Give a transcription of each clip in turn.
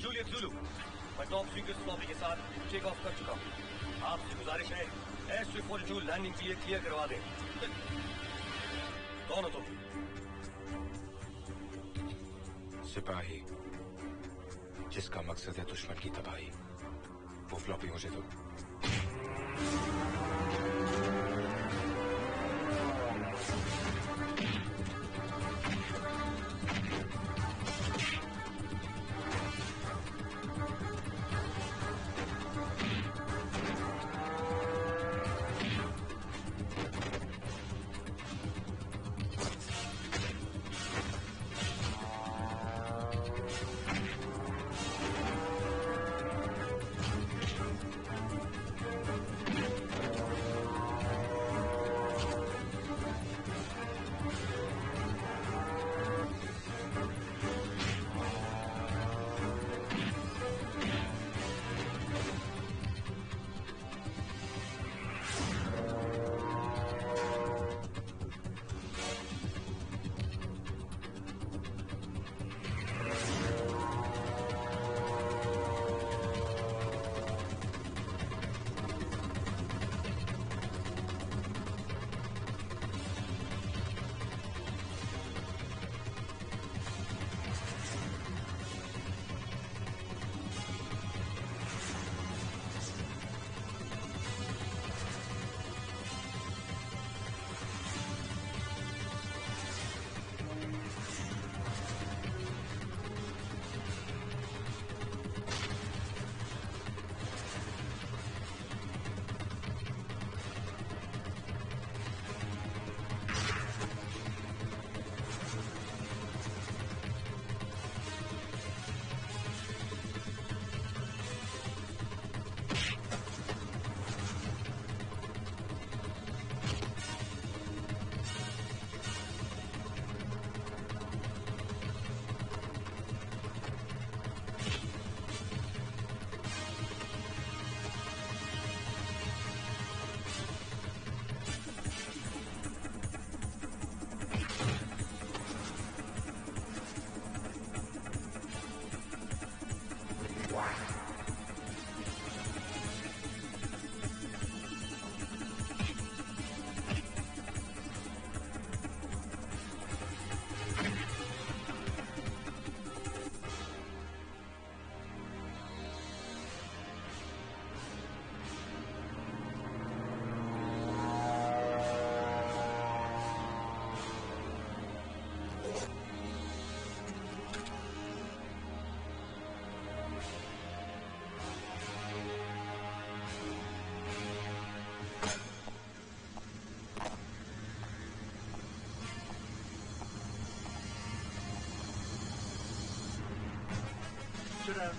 Juliet Zulu, मैं top secret lobby के साथ टेक ऑफ कर चुका हूँ। आपसे गुजारिश है S-342 लैंडिंग के लिए क्लियर करवा दें। कौन हो तुम? सिपाही जिसका मकसद है दुश्मन की तबाही। वो फ्लॉपी मुझे दो।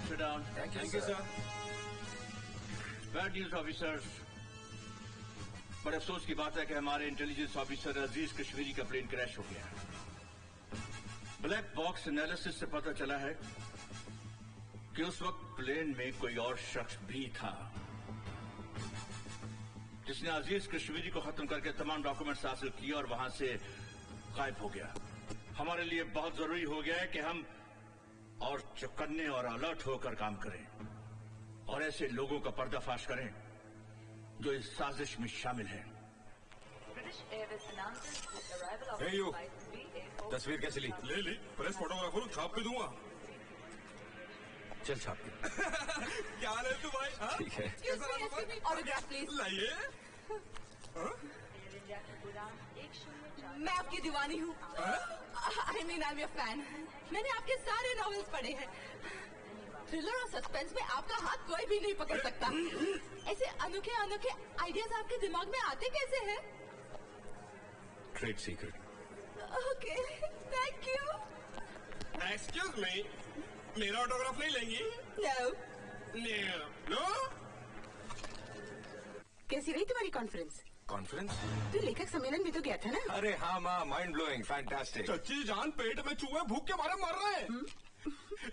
Sit down. Thank you, sir. Bad news, officers. बड़े अफसोस की बात है कि हमारे इंटेलिजेंस ऑफिसर अजीज कश्मीरी का प्लेन क्रैश हो गया। ब्लैक बॉक्स एनालिसिस से पता चला है कि उस वक्त प्लेन में कोई और शख्स भी था जिसने अजीज कश्मीरी को खत्म करके तमाम डॉक्यूमेंट्स हासिल किए और वहां से गायब हो गया। हमारे लिए बहुत जरूरी हो गया है कि हम और चौकन्ने और अलर्ट होकर काम करें और ऐसे लोगों का पर्दाफाश करें जो इस साजिश में शामिल हैं। तस्वीर कैसे ली? ले ली, प्रेस फोटोग्राफर छाप के दूंगा। चल छाप के। क्या हाल है तू भाई? ठीक है। Autograph please. लाइए। मैं आपकी दीवानी हूँ। I mean I am your fan. मैंने आपके सारे नॉवेल्स पढ़े हैं। थ्रिलर और सस्पेंस में आपका हाथ कोई भी नहीं पकड़ सकता। ऐसे अनोखे अनोखे आइडियाज आपके दिमाग में आते कैसे हैं? Trade secret. Okay, thank you. Excuse me, मेरा ऑटोग्राफ नहीं लेंगी? नो। नो? कैसी रही तुम्हारी कॉन्फ्रेंस? कॉन्फ्रेंस? तू लेखक सम्मेलन में तो गया था ना? अरे हाँ माँ, माइंड ब्लोइंग, फैंटास्टिक। चच्ची जान, पेट में चूहे भूख के मारे मर रहे हैं।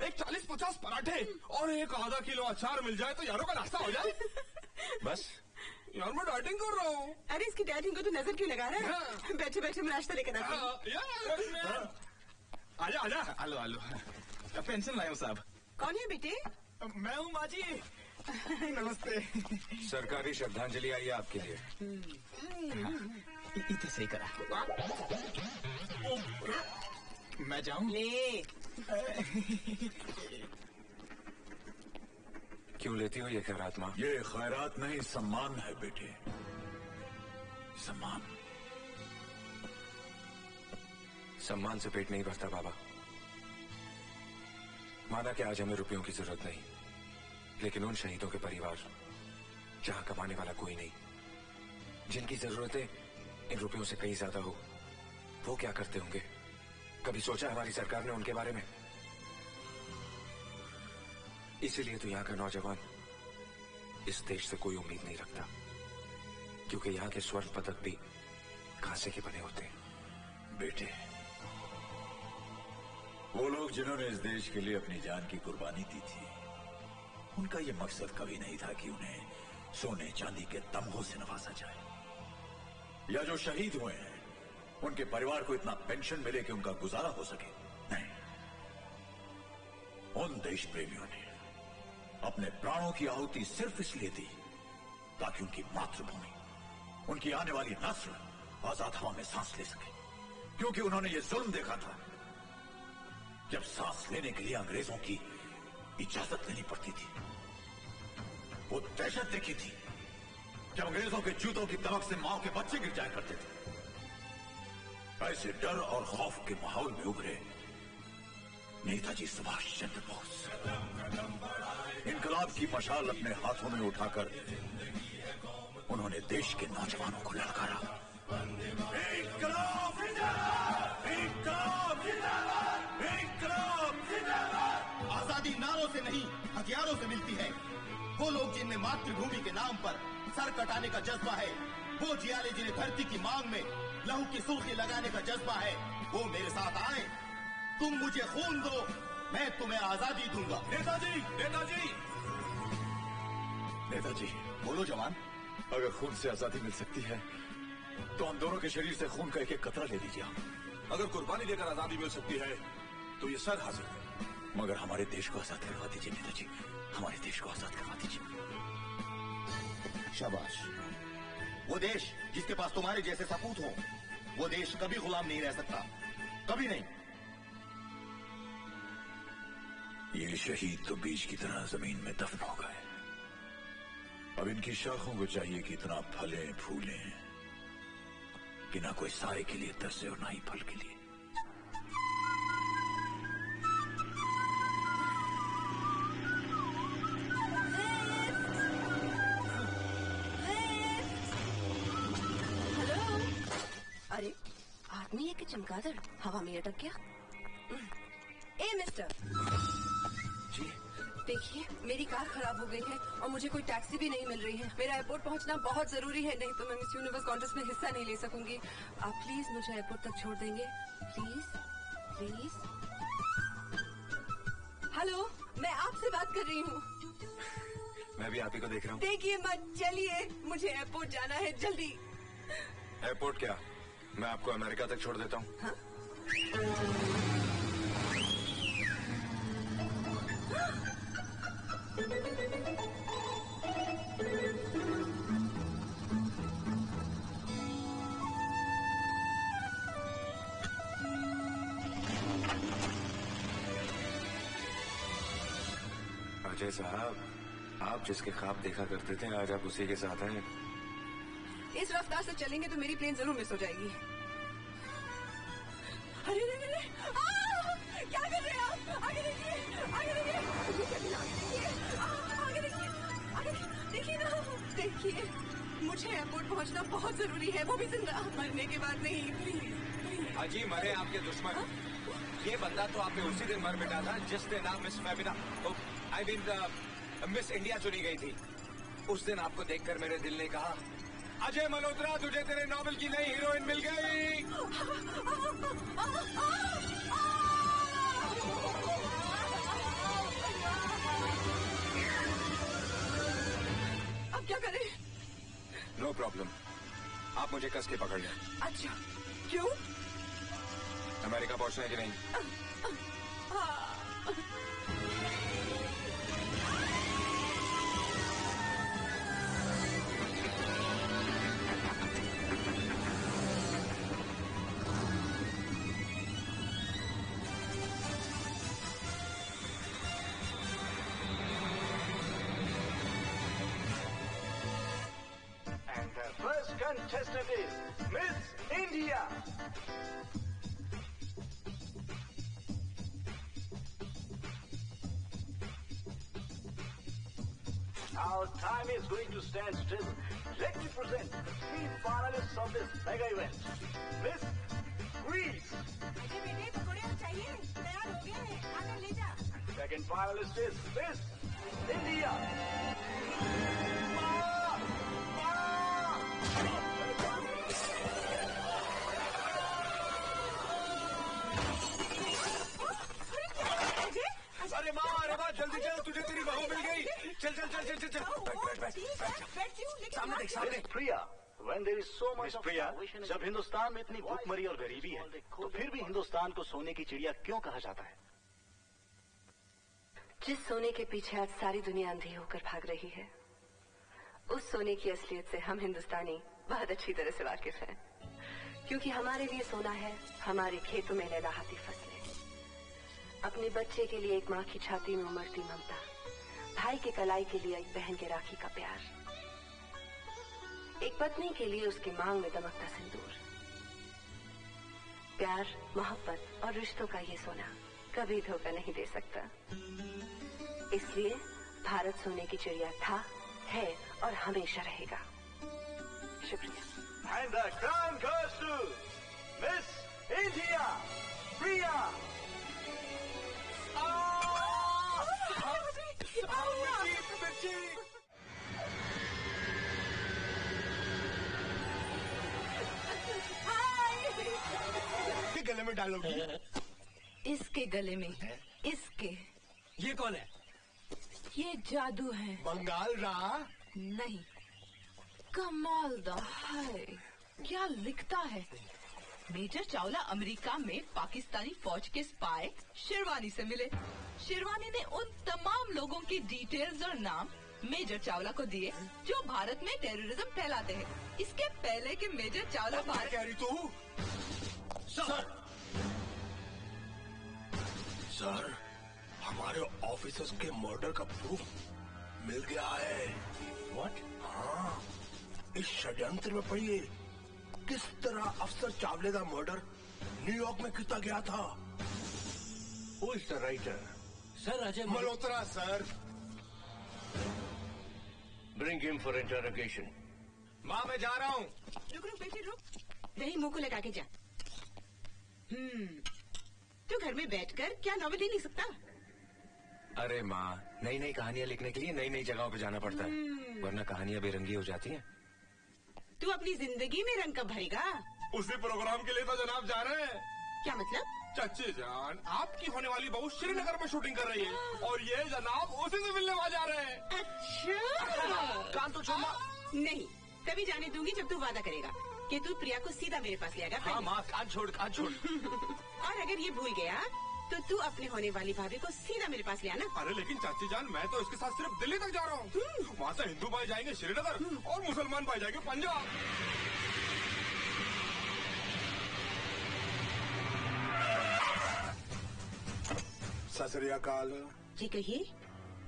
एक 40-50 पराठे और एक आधा किलो अचार मिल जाए तो यारों का नाश्ता हो जाए। बस यार मैं डाइटिंग कर रहा हूँ। अरे इसकी डाइटिंग को तो नजर क्यों लगा रहा है? बैठे बैठे मैं नाश्ता लेकर आती हूँ। आजा आजा। हेलो हेलो, पेंशन लाया हूँ साहब। कौन है बेटे? मैं हूँ माँ जी। नमस्ते। सरकारी श्रद्धांजलि आई है आपके लिए। इतने सही करा। मैं जाऊँ? ले। क्यों लेती हो ये खैरात माँ? ये खैरात नहीं, सम्मान है बेटे, सम्मान। सम्मान से पेट नहीं भरता बाबा। माना कि आज हमें रुपयों की जरूरत नहीं, लेकिन उन शहीदों के परिवार जहां कमाने वाला कोई नहीं, जिनकी जरूरतें इन रुपयों से कहीं ज्यादा हो, वो क्या करते होंगे? कभी सोचा हमारी सरकार ने उनके बारे में? इसीलिए तो यहाँ का नौजवान इस देश से कोई उम्मीद नहीं रखता, क्योंकि यहाँ के स्वर्ण पदक भी कांसे के बने होते हैं। बेटे, वो लोग जिन्होंने इस देश के लिए अपनी जान की कुर्बानी दी थी, उनका ये मकसद कभी नहीं था कि उन्हें सोने चांदी के तमगों से नवाजा जाए, या जो शहीद हुए हैं उनके परिवार को इतना पेंशन मिले कि उनका गुजारा हो सके। नहीं, उन देश प्रेमियों ने अपने प्राणों की आहुति सिर्फ इसलिए दी ताकि उनकी मातृभूमि, उनकी आने वाली नस्ल आजाद हवा में सांस ले सके, क्योंकि उन्होंने ये जुल्म देखा था। जब सांस लेने के लिए अंग्रेजों की इजाजत लेनी पड़ती थी, वो दहशत देखी थी जब अंग्रेजों के जूतों की तवक से मां के बच्चे गिर जाया करते थे। ऐसे डर और खौफ के माहौल में उभरे नेताजी सुभाष चंद्र बोस। इनकलाब की मशाल अपने हाथों में उठाकर उन्होंने देश के नौजवानों को ललकारा, इनकलाब जिंदाबाद, इनकलाब जिंदाबाद, इनकलाब जिंदाबाद। आजादी नारों से नहीं, हथियारों से मिलती है। वो लोग जिनमें मातृभूमि के नाम पर सर कटाने का जज्बा है, वो जियाले जिन्हें धरती की मांग में लहू की सुर्खी लगाने का जज्बा है, वो मेरे साथ आए। तुम मुझे खून दो, मैं तुम्हें आजादी दूंगा। नेताजी, नेताजी, नेताजी, बोलो जवान। अगर खून से आजादी मिल सकती है तो हम दोनों के शरीर से खून का एक एक कतरा ले लीजिए। अगर कुर्बानी देकर आजादी मिल सकती है तो ये सर हाजिर है। मगर हमारे देश को आजाद करवा दीजिए नेताजी, हमारे देश को आजाद करवा दीजिए। शाबाश। वो देश जिसके पास तुम्हारे जैसे सपूत हो, वो देश कभी गुलाम नहीं रह सकता, कभी नहीं। ये शहीद तो बीज की तरह जमीन में दफन हो गए। अब इनकी शाखों को चाहिए कि इतना फलें फूलें कि ना कोई साए के लिए तरसे और ना ही फल के लिए। अरे आदमी है कि चमगादड़ हवा में अटक गया। ए मिस्टर जी देखिए, मेरी कार खराब हो गई है और मुझे कोई टैक्सी भी नहीं मिल रही है। मेरा एयरपोर्ट पहुंचना बहुत जरूरी है, नहीं तो मैं मिस यूनिवर्स कॉन्टेस्ट में हिस्सा नहीं ले सकूंगी। आप प्लीज मुझे एयरपोर्ट तक छोड़ देंगे, प्लीज प्लीज। हेलो, मैं आपसे बात कर रही हूँ। मैं भी आप ही को देख रहा हूँ। देखिए मत, चलिए, मुझे एयरपोर्ट जाना है, जल्दी। एयरपोर्ट क्या, मैं आपको अमेरिका तक छोड़ देता हूँ। हाँ? अजय साहब, आप जिसके ख्वाब देखा करते थे, आज आप उसी के साथ हैं। इस रफ्तार से चलेंगे तो मेरी प्लेन जरूर मिस हो जाएगी। अरे क्या कर रहे हैं आप? आगे देखिए, आगे देखिए। देखिए, मुझे एयरपोर्ट पहुंचना बहुत जरूरी है, वो भी जिंदा। मरने के बाद नहीं, प्लीज। अजी मरे आपके दुश्मन। ये बंदा तो आपने उसी दिन मर मिटा था जिस दिन आप miss Febina, I mean miss India चुनी गई थी। उस दिन आपको देखकर मेरे दिल ने कहा, अजय मल्होत्रा, तुझे तेरे नॉवेल की नई हीरोइन मिल गई। अब क्या करें? नो प्रॉब्लम, आप मुझे कस के पकड़ लें। अच्छा, क्यों? अमेरिका पहुंचना है कि नहीं? And the first contestant is Miss India. Our time is going to stand still. Let me present the three finalists of this mega event. Miss Greece. Second finalist is Miss India. अरे माँ, जल्दी चल, तुझे तेरी बहू मिल गई। चल चल चल चल चल चल, बैठ। सामने देख, सामने। Miss Priya, when there is so much Miss of Priya, starvation in जब the हिंदुस्तान में इतनी भूखमरी और गरीबी है, तो फिर भी हिंदुस्तान को सोने की चिड़िया क्यों कहा जाता है? जिस सोने के पीछे आज सारी दुनिया अंधी होकर भाग रही है, उस सोने की असलियत से हम हिंदुस्तानी बहुत अच्छी तरह से वाकिफ हैं। क्योंकि हमारे लिए सोना है हमारे खेतों में लहलहाती फसलें, अपने बच्चे के लिए एक माँ की छाती में उमड़ती ममता, भाई के कलाई के लिए एक बहन के राखी का प्यार, एक पत्नी के लिए उसकी मांग में दमकता सिंदूर। प्यार, मोहब्बत और रिश्तों का ये सोना कभी धोखा नहीं दे सकता। इसलिए भारत सोने की चिड़िया था, है और हमेशा रहेगा। शुक्रिया। And the crown goes to Miss India, Priya. गले में डालोगी? इसके गले में, इसके। ये कौन है? ये जादू है। बंगाल रा? नहीं, कमाल दा है। क्या लिखता है? मेजर चावला अमेरिका में पाकिस्तानी फौज के स्पाई शेरवानी से मिले। शेरवानी ने उन तमाम लोगों की डिटेल्स और नाम मेजर चावला को दिए जो भारत में टेररिज्म फैलाते हैं। इसके पहले कि मेजर चावला भारत कह रही तू? सर, हमारे ऑफिसर्स के मर्डर का प्रूफ मिल गया है। What? हाँ, इस षड्यंत्र में पढ़िए किस तरह अफसर चावले का मर्डर न्यूयॉर्क में किया गया था। Who is the writer? Sir Ajay Malhotra sir. Bring him for interrogation. माँ, मैं जा रहा हूँ। रुक रुक बेटी रुक, दही मुंह को लगा के जा। तू घर में बैठकर क्या नॉवेल ही लिख सकता? अरे माँ, नई नई कहानियाँ लिखने के लिए नई नई जगहों पे जाना पड़ता है, वरना कहानियाँ बेरंगी हो जाती हैं। तू अपनी जिंदगी में रंग कब भरेगा? उसी प्रोग्राम के लिए तो जनाब जा रहे हैं। क्या मतलब? चच्ची जान, आपकी होने वाली बहू श्रीनगर में शूटिंग कर रही है और ये जनाब उसी से मिलने वहाँ जा रहे हैं। अच्छा, कान तो छोड़ना। नहीं, तभी जाने दूंगी जब तू वादा करेगा कि तू प्रिया को सीधा मेरे पास ले आएगा। हाँ माँ, कान छोड़, कान छोड़। और अगर ये भूल गया तो तू अपने होने वाली भाभी को सीधा मेरे पास ले आना। अरे लेकिन चाची जान, मैं तो इसके साथ सिर्फ दिल्ली तक जा रहा हूँ। वहाँ से हिंदू भाई जाएंगे श्रीनगर और मुसलमान भाई जाएंगे पंजाब। सत श्री अकाल जी कहिए।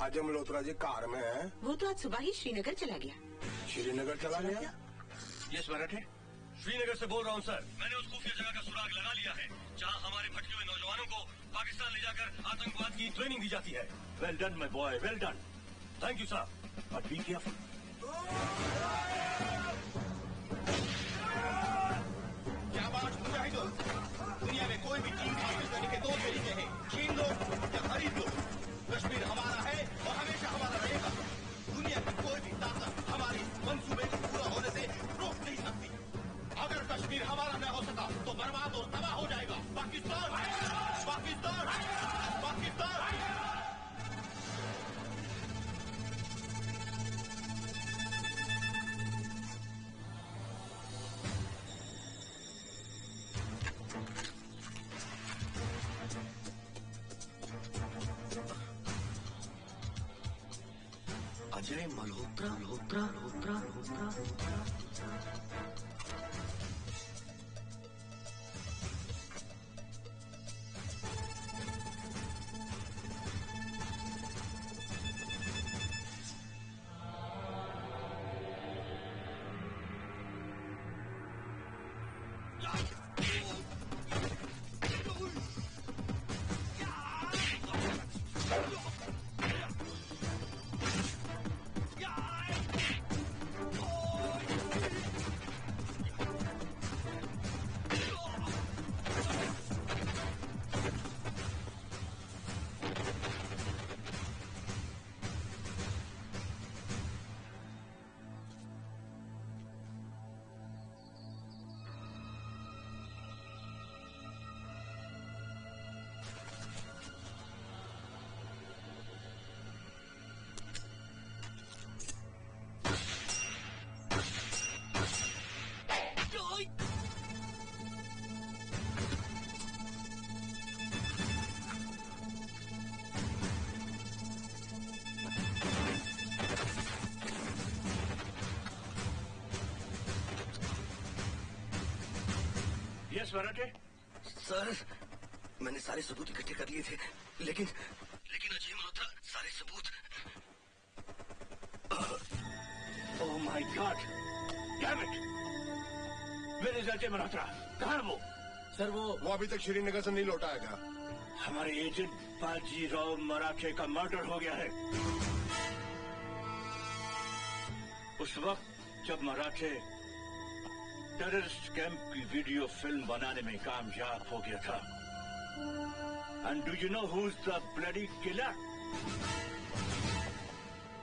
अजय मल्होत्रा जी कार में है। वो तो आज सुबह ही श्रीनगर चला गया। श्रीनगर चला गया? Yes, मराठे। श्रीनगर से बोल रहा हूँ सर। मैंने उस खुफिया जगह का सुराग लगा लिया है जहाँ हमारे भटके हुए नौजवानों को पाकिस्तान ले जाकर आतंकवाद की ट्रेनिंग दी जाती है। Well done, my boy. Well done. Thank you sir. But be careful. जाबाज मुजाहिदों, दुनिया में कोई भी चीज हासिल करने के 2 तरीके हैं, छीन लो या खरीद लो। कश्मीर हमारा है और हमेशा हमारा रहेगा। दुनिया की कोई भी ताकत हमारी मंसूबे को पूरा होने से रोक नहीं सकती। अगर कश्मीर हमारा न हो सका तो बर्बाद और तबाह हो जाएगा। पाकिस्तान, पाकिस्तान, पाकिस्तान। अजय मल्होत्रा, मल्होत्रा, मल्होत्रा, मल्होत्रा। यस मराठे। सर, मैंने सारे सबूत इकट्ठे कर लिए थे, लेकिन अजय मल्होत्रा सारे सबूत। Oh my God, damn it! Where is Ajay Malhotra? कहाँ है वो? सर वो अभी तक श्रीनगर से नहीं लौटा है। हमारे एजेंट बाजीराव मराठे का मर्डर हो गया है। उस वक्त जब मराठे टेररिस्ट कैंप की वीडियो फिल्म बनाने में कामयाब हो गया था। And do you know who is the bloody killer?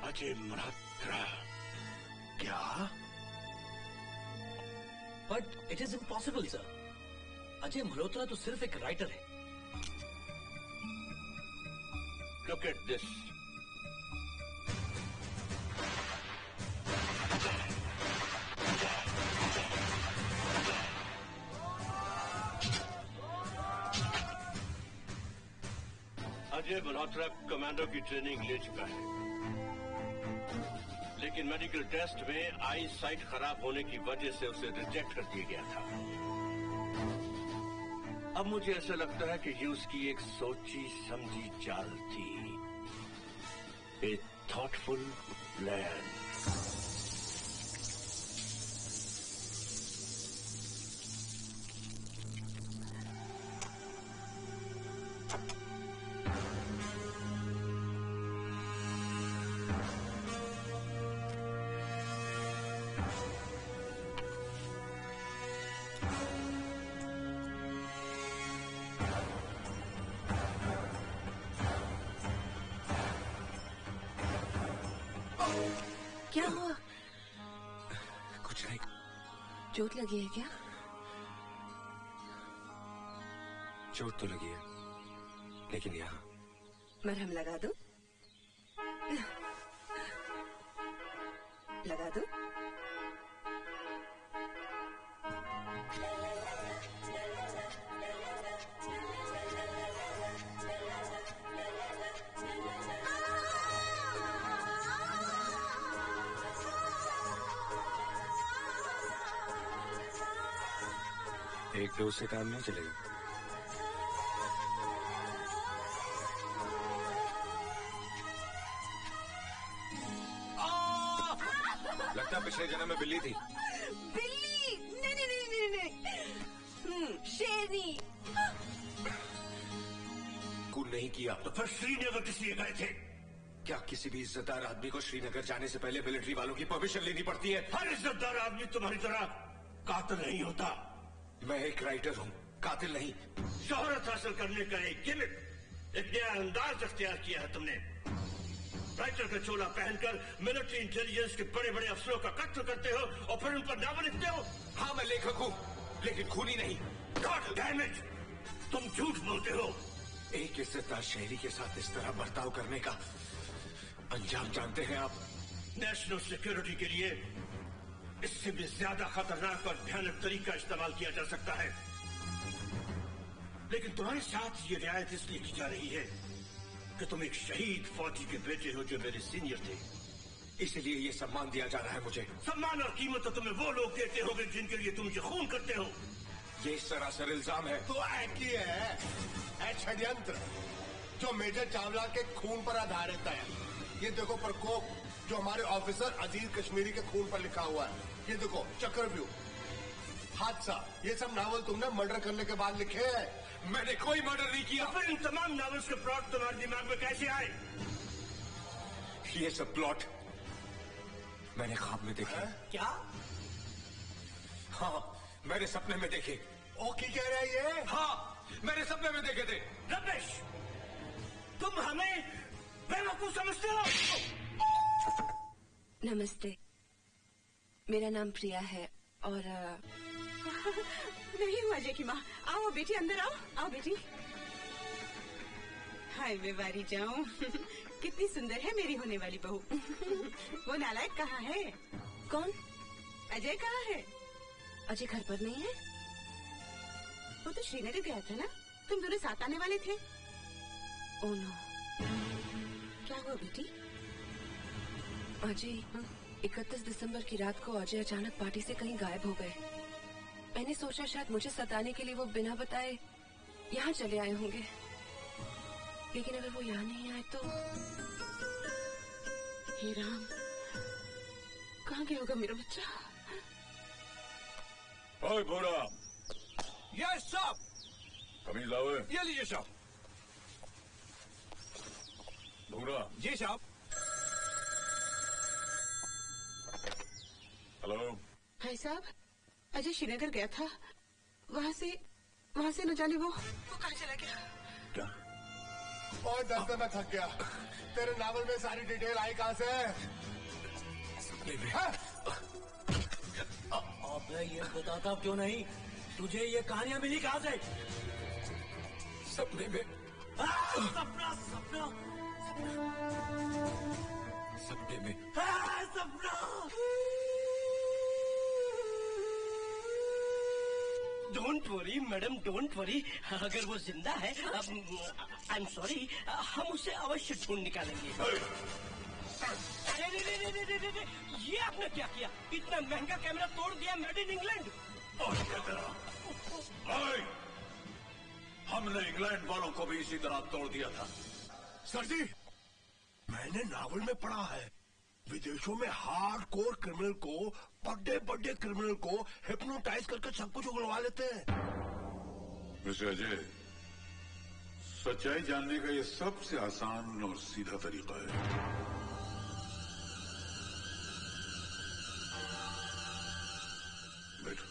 Ajay Malhotra. क्या? But it is impossible sir. Ajay Malhotra तो सिर्फ एक राइटर है। Look at this. Ajay Malhotra commando की ट्रेनिंग ले चुका है, लेकिन मेडिकल टेस्ट में आई साइट खराब होने की वजह से उसे रिजेक्ट कर दिया गया था। अब मुझे ऐसा लगता है कि ये उसकी एक सोची समझी चाल थी, ए थॉटफुल प्लान। क्या हुआ? कुछ नहीं। चोट लगी है क्या? चोट तो लगी है, लेकिन यहाँ मरहम लगा दूं? लगा दूं? एक डोज से काम नहीं चलेगा। लगता पिछले जन्म में बिल्ली थी। बिल्ली? नहीं नहीं नहीं नहीं नहीं, शेरनी। खून नहीं किया तो फिर श्रीनगर किस लिए गए थे? क्या किसी भी इज्जतदार आदमी को श्रीनगर जाने से पहले मिलिट्री वालों की परमिशन लेनी पड़ती है? हर इज्जतदार आदमी तुम्हारी तरह कातिल नहीं होता। मैं एक राइटर हूँ, कातिल नहीं। शोहरत हासिल करने का एक गिमिक, एक नया अंदाज अख्तियार किया है तुमने। राइटर का चोला पहनकर मिलिट्री इंटेलिजेंस के बड़े बड़े अफसरों का कत्ल करते हो और फिर उन पर नावल लिखते हो। हाँ, मैं लेखक हूँ, लेकिन खूनी नहीं। गॉड डैम इट, तुम झूठ बोलते हो। एक इज्जतदार शहरी के साथ इस तरह बर्ताव करने का अंजाम जानते हैं आप? नेशनल सिक्योरिटी के लिए इससे भी ज्यादा खतरनाक और भयानक तरीका इस्तेमाल किया जा सकता है, लेकिन तुम्हारे साथ ये रियायत इसलिए की जा रही है कि तुम एक शहीद फौजी के बेटे हो जो मेरे सीनियर थे, इसलिए ये सम्मान दिया जा रहा है मुझे। सम्मान और कीमत तो तुम्हें वो लोग देते होंगे जिनके लिए तुम ये खून करते हो। ये सरासर इल्जाम है। तो एक ही है षड्यंत्र जो मेजर चावला के खून पर आधारित है। ये देखो प्रकोप जो हमारे ऑफिसर अजीज कश्मीरी के खून पर लिखा हुआ है। ये देखो चक्रव्यूह, हादसा, ये सब नावल तुमने मर्डर करने के बाद लिखे हैं। मैंने कोई मर्डर नहीं किया। फिर इन तमाम नावल्स के प्लॉट तुम्हारे दिमाग में कैसे आए? ये सब प्लॉट मैंने ख्वाब में देखे। क्या? हाँ, मैंने सपने में देखे। ओके कह रहे हैं ये? हाँ, मैंने सपने में देखे थे। रमेश, तुम हमें बेवकूफ समझते हो? नमस्ते, मेरा नाम प्रिया है और नहीं हुआ की माँ। आओ बेटी, अंदर आओ। आओ बेटी। हाय मैं बारी जाऊं। कितनी सुंदर है मेरी होने वाली बहू। वो नालायक कहाँ है? कौन? अजय कहाँ है? अजय घर पर नहीं है। वो तो श्रीनगर गया था ना, तुम दोनों साथ आने वाले थे। Oh no. क्या हुआ बेटी? अजय 31 दिसंबर की रात को अजय अचानक पार्टी से कहीं गायब हो गए। मैंने सोचा शायद मुझे सताने के लिए वो बिना बताए यहाँ चले आए होंगे, लेकिन अगर वो यहाँ नहीं आए तो हे राम, कहाँ गया होगा मेरा बच्चा? ओए बूढ़ा। यस साहब। कमीज लाओ। ये लीजिए साहब। बूढ़ा। जी साहब। हेलो। भाई साहब, अजय श्रीनगर गया था, वहाँ से न जाने वो कहाँ चला गया? क्या? और दर्द में थक गया। तेरे नावल में सारी डिटेल आई कहाँ से? सपने में। अबे ये बताता क्यों नहीं? तुझे ये कहानियां मिली कहाँ से? सपने में। सपना सपना सपने में। सपना। Don't worry madam, don't worry. अगर वो जिंदा है, आई एम सॉरी, हम उसे अवश्य ढूंढ निकालेंगे। अरे ये आपने क्या किया? इतना महंगा कैमरा तोड़ दिया, मेड इन इंग्लैंड। हमने इंग्लैंड वालों को भी इसी तरह तोड़ दिया था। सर जी, मैंने नावल में पढ़ा है विदेशों में हार्ड कोर क्रिमिनल को, बड़े क्रिमिनल को हिप्नोटाइज करके सब कुछ उगलवा लेते हैं। मिस्टर अजय, सच्चाई जानने का ये सबसे आसान और सीधा तरीका है। बैठो।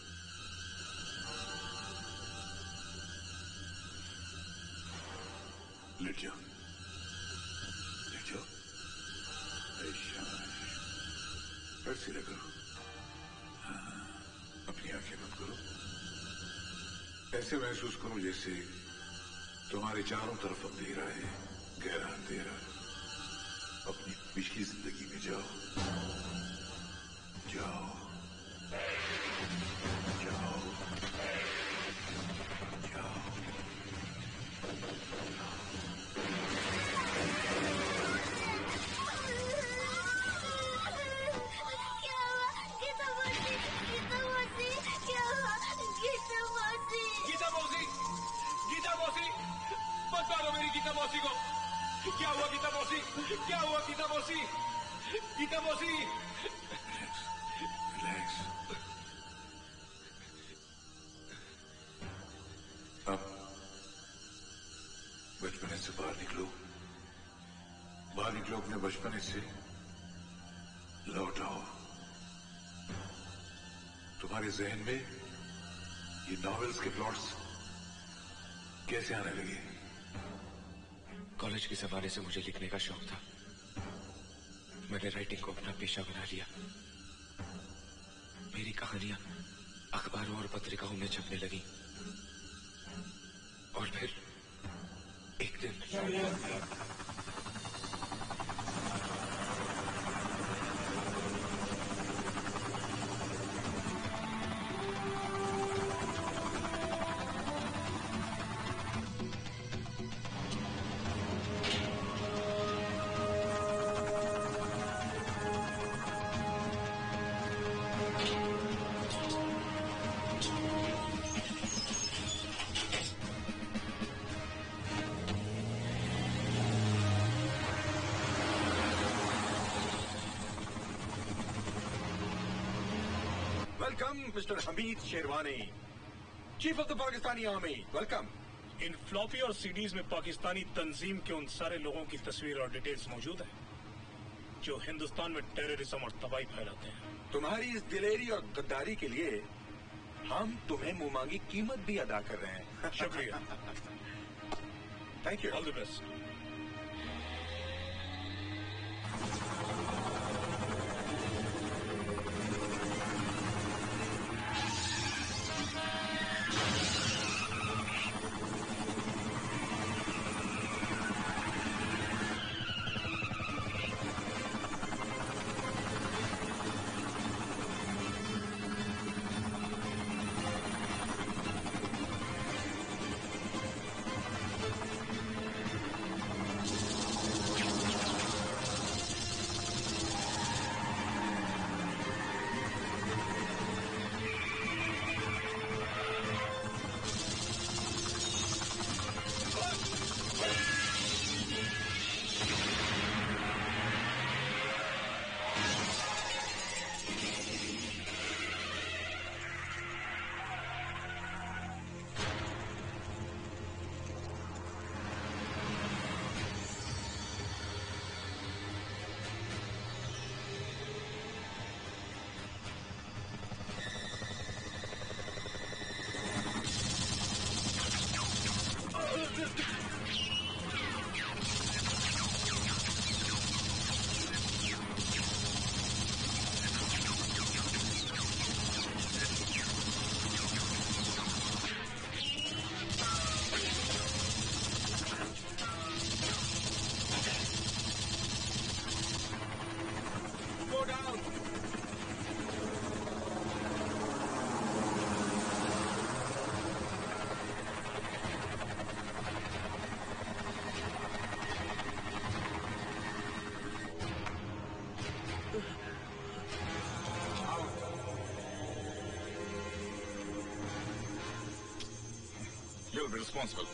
लेट जाओ, लेट जाओ। पैर सीधा करो। हाँ, अपनी आंखें बंद करो। ऐसे महसूस करो जैसे तुम्हारे चारों तरफ अंधेरा है, गहरा अंधेरा। अपनी पिछली जिंदगी में जाओ, जाओ, जाओ, जाओ। गीता मौसी, मत मारो मेरी गीता मौसी को। क्या हुआ गीता मौसी? क्या हुआ गीता मौसी? गीता मौसी। रिलैक्स। अब बचपने से बाहर निकलो, बाहर निकलो। लो अपने बचपने से लौट आओ। तुम्हारे जहन में ये नॉवेल्स के प्लॉट्स कैसे आने लगे? कॉलेज के जमाने से मुझे लिखने का शौक था। मैंने राइटिंग को अपना पेशा बना लिया। मेरी कहानियां अखबारों और पत्रिकाओं में छपने लगी और फिर एक दिन Welcome, Mr. Hamid Sherwani, Chief of the Pakistani Army. Welcome. In floppy और सीडीज में पाकिस्तानी तंजीम के उन सारे लोगों की तस्वीर और डिटेल्स मौजूद है जो हिंदुस्तान में टेररिज्म और तबाही फैलाते हैं। तुम्हारी इस दिलेरी और गद्दारी के लिए हम तुम्हें मुंहमांगी कीमत भी अदा कर रहे हैं। शुक्रिया। Thank you. All the best. You'll be responsible.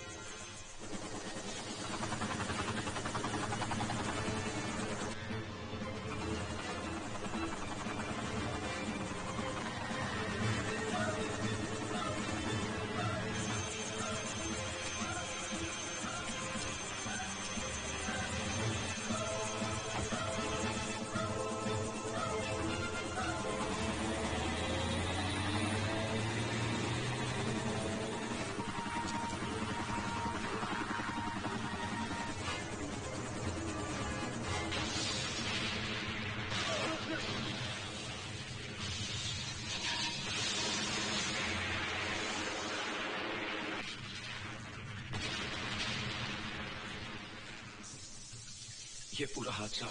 ये पूरा हादसा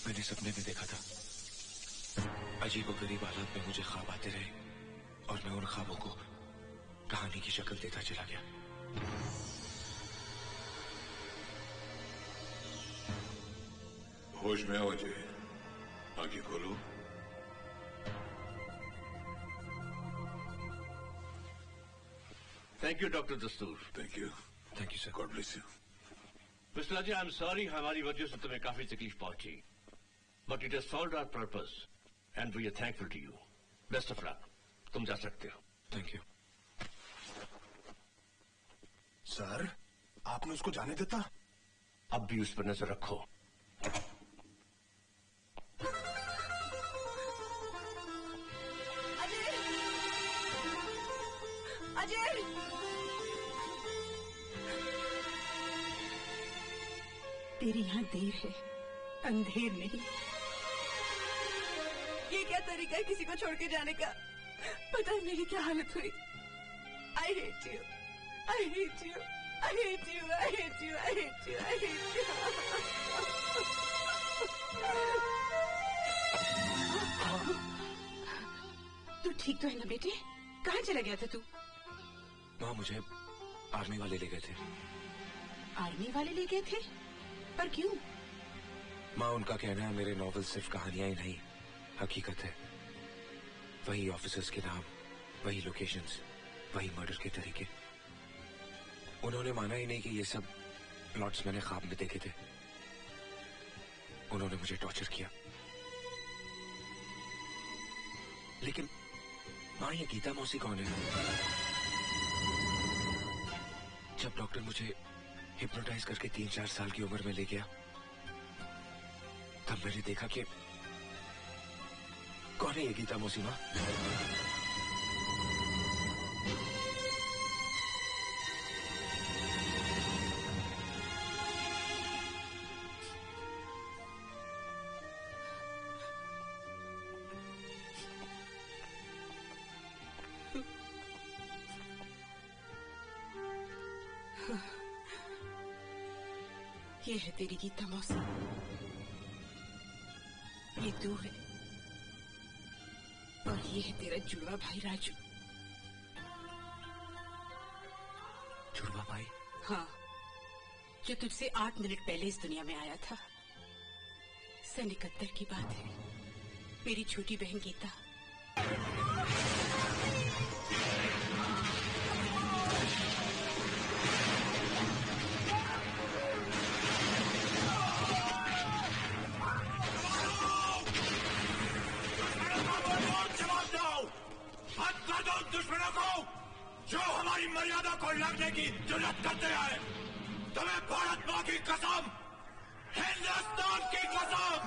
मैंने सपने में देखा था। अजीब और गरीब हालात में मुझे ख्वाब आते रहे और मैं उन ख्वाबों को कहानी की शक्ल देता चला गया। होश में आओ अजय, आंखें खोलो। Thank you doctor Dastur. Thank you sir. God bless you. Mister Ajay, I am sorry हमारी वजह से तुम्हें काफी तकलीफ पहुंची, but it has solved our purpose and we are thankful to you. Best of luck. तुम जा सकते हो। Thank you sir. आपने उसको जाने देता? अब भी उस पर नजर रखो। अजय! तेरी यहाँ देर है, अंधेर नहीं। ये क्या तरीका है किसी को छोड़ के जाने का? पता है मेरी क्या हालत हुई। I hate you. I hate you. I hate you. I hate you. I hate you. I hate you. तू ठीक तो है ना बेटे? कहाँ चला गया था तू? माँ, मुझे आर्मी वाले ले गए थे। आर्मी वाले ले गए थे? पर क्यों? माँ, उनका कहना है मेरे नॉवेल सिर्फ कहानियां ही नहीं, हकीकत है। वही ऑफिसर्स के नाम, वही लोकेशंस, वही मर्डर के तरीके। उन्होंने माना ही नहीं कि ये सब प्लॉट्स मैंने ख्वाब में देखे थे। उन्होंने मुझे टॉर्चर किया। लेकिन माँ, ये गीता मौसी कौन है? जब डॉक्टर मुझे हिप्नोटाइज करके 3-4 साल की उम्र में ले गया, तब मैंने देखा कि कौन है ये गीता मौसी माँ? ये है तेरी गीता मौसी, ये तू है, और ये है तेरा जुड़वा भाई राजू। जुड़वा भाई? हाँ, जो तुझसे 8 मिनट पहले इस दुनिया में आया था। सन 71 की बात है। मेरी छोटी बहन गीता। दुश्मनों को जो हमारी मर्यादा को लगने की जुर्रत करते हैं, तुम्हें भारत माँ की कसम, हिंदुस्तान की कसम।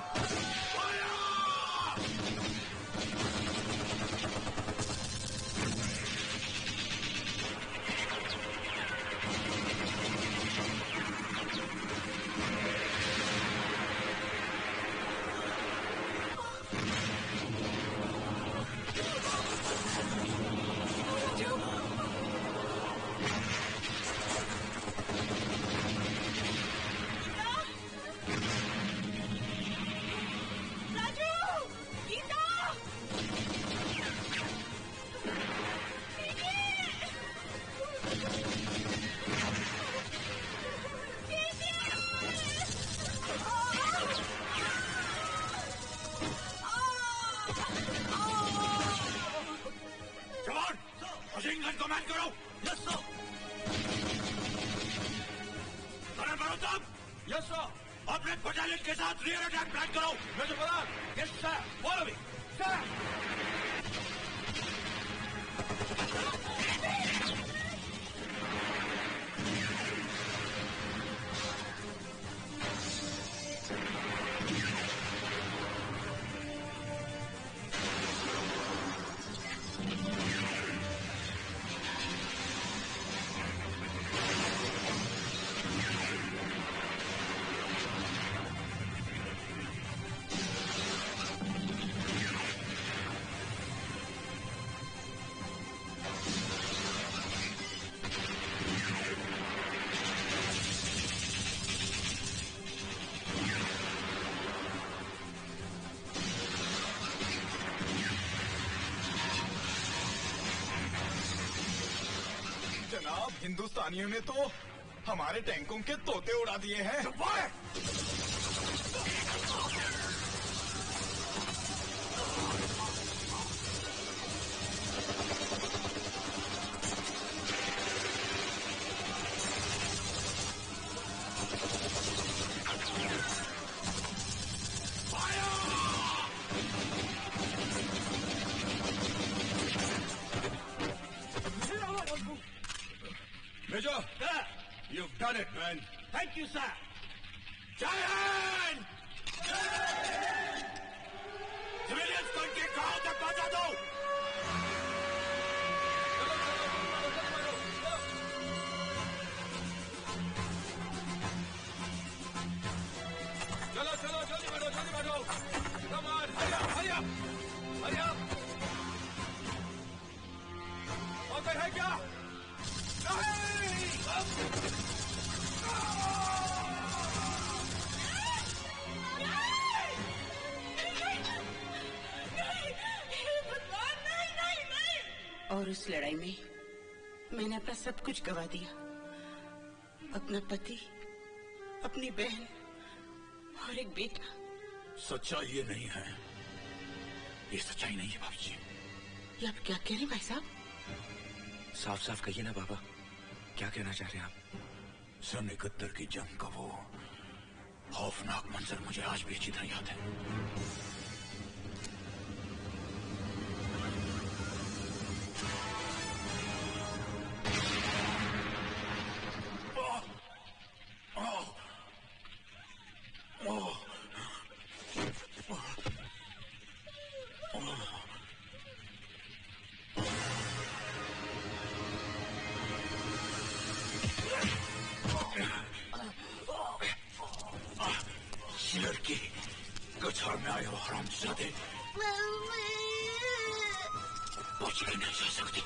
अपने बटालियन के साथ रियर अटैक प्लान करो। Major Pradhan, yes sir, follow me sir. हिंदुस्तानियों ने तो हमारे टैंकों के तोते उड़ा दिए हैं। Major, you've done it, man. Thank you, sir. Giant! Civilians को इनके गांव तक पहुंचा दो। और उस लड़ाई में मैंने अपना सब कुछ गवा दिया, अपना पति, अपनी बहन और एक बेटा। सच्चाई ये नहीं है, ये सच्चाई नहीं है भाभी जी। ये आप क्या कह रहे हैं भाई साहब? साफ साफ कहिए ना बाबा, क्या कहना चाह रहे हैं आप? सन 71 की जंग का वो खौफनाक मंजर मुझे आज भी अच्छी तरह याद है। लड़की कछाड़ में आए हो हरामजादे, बच के नहीं जा सकती।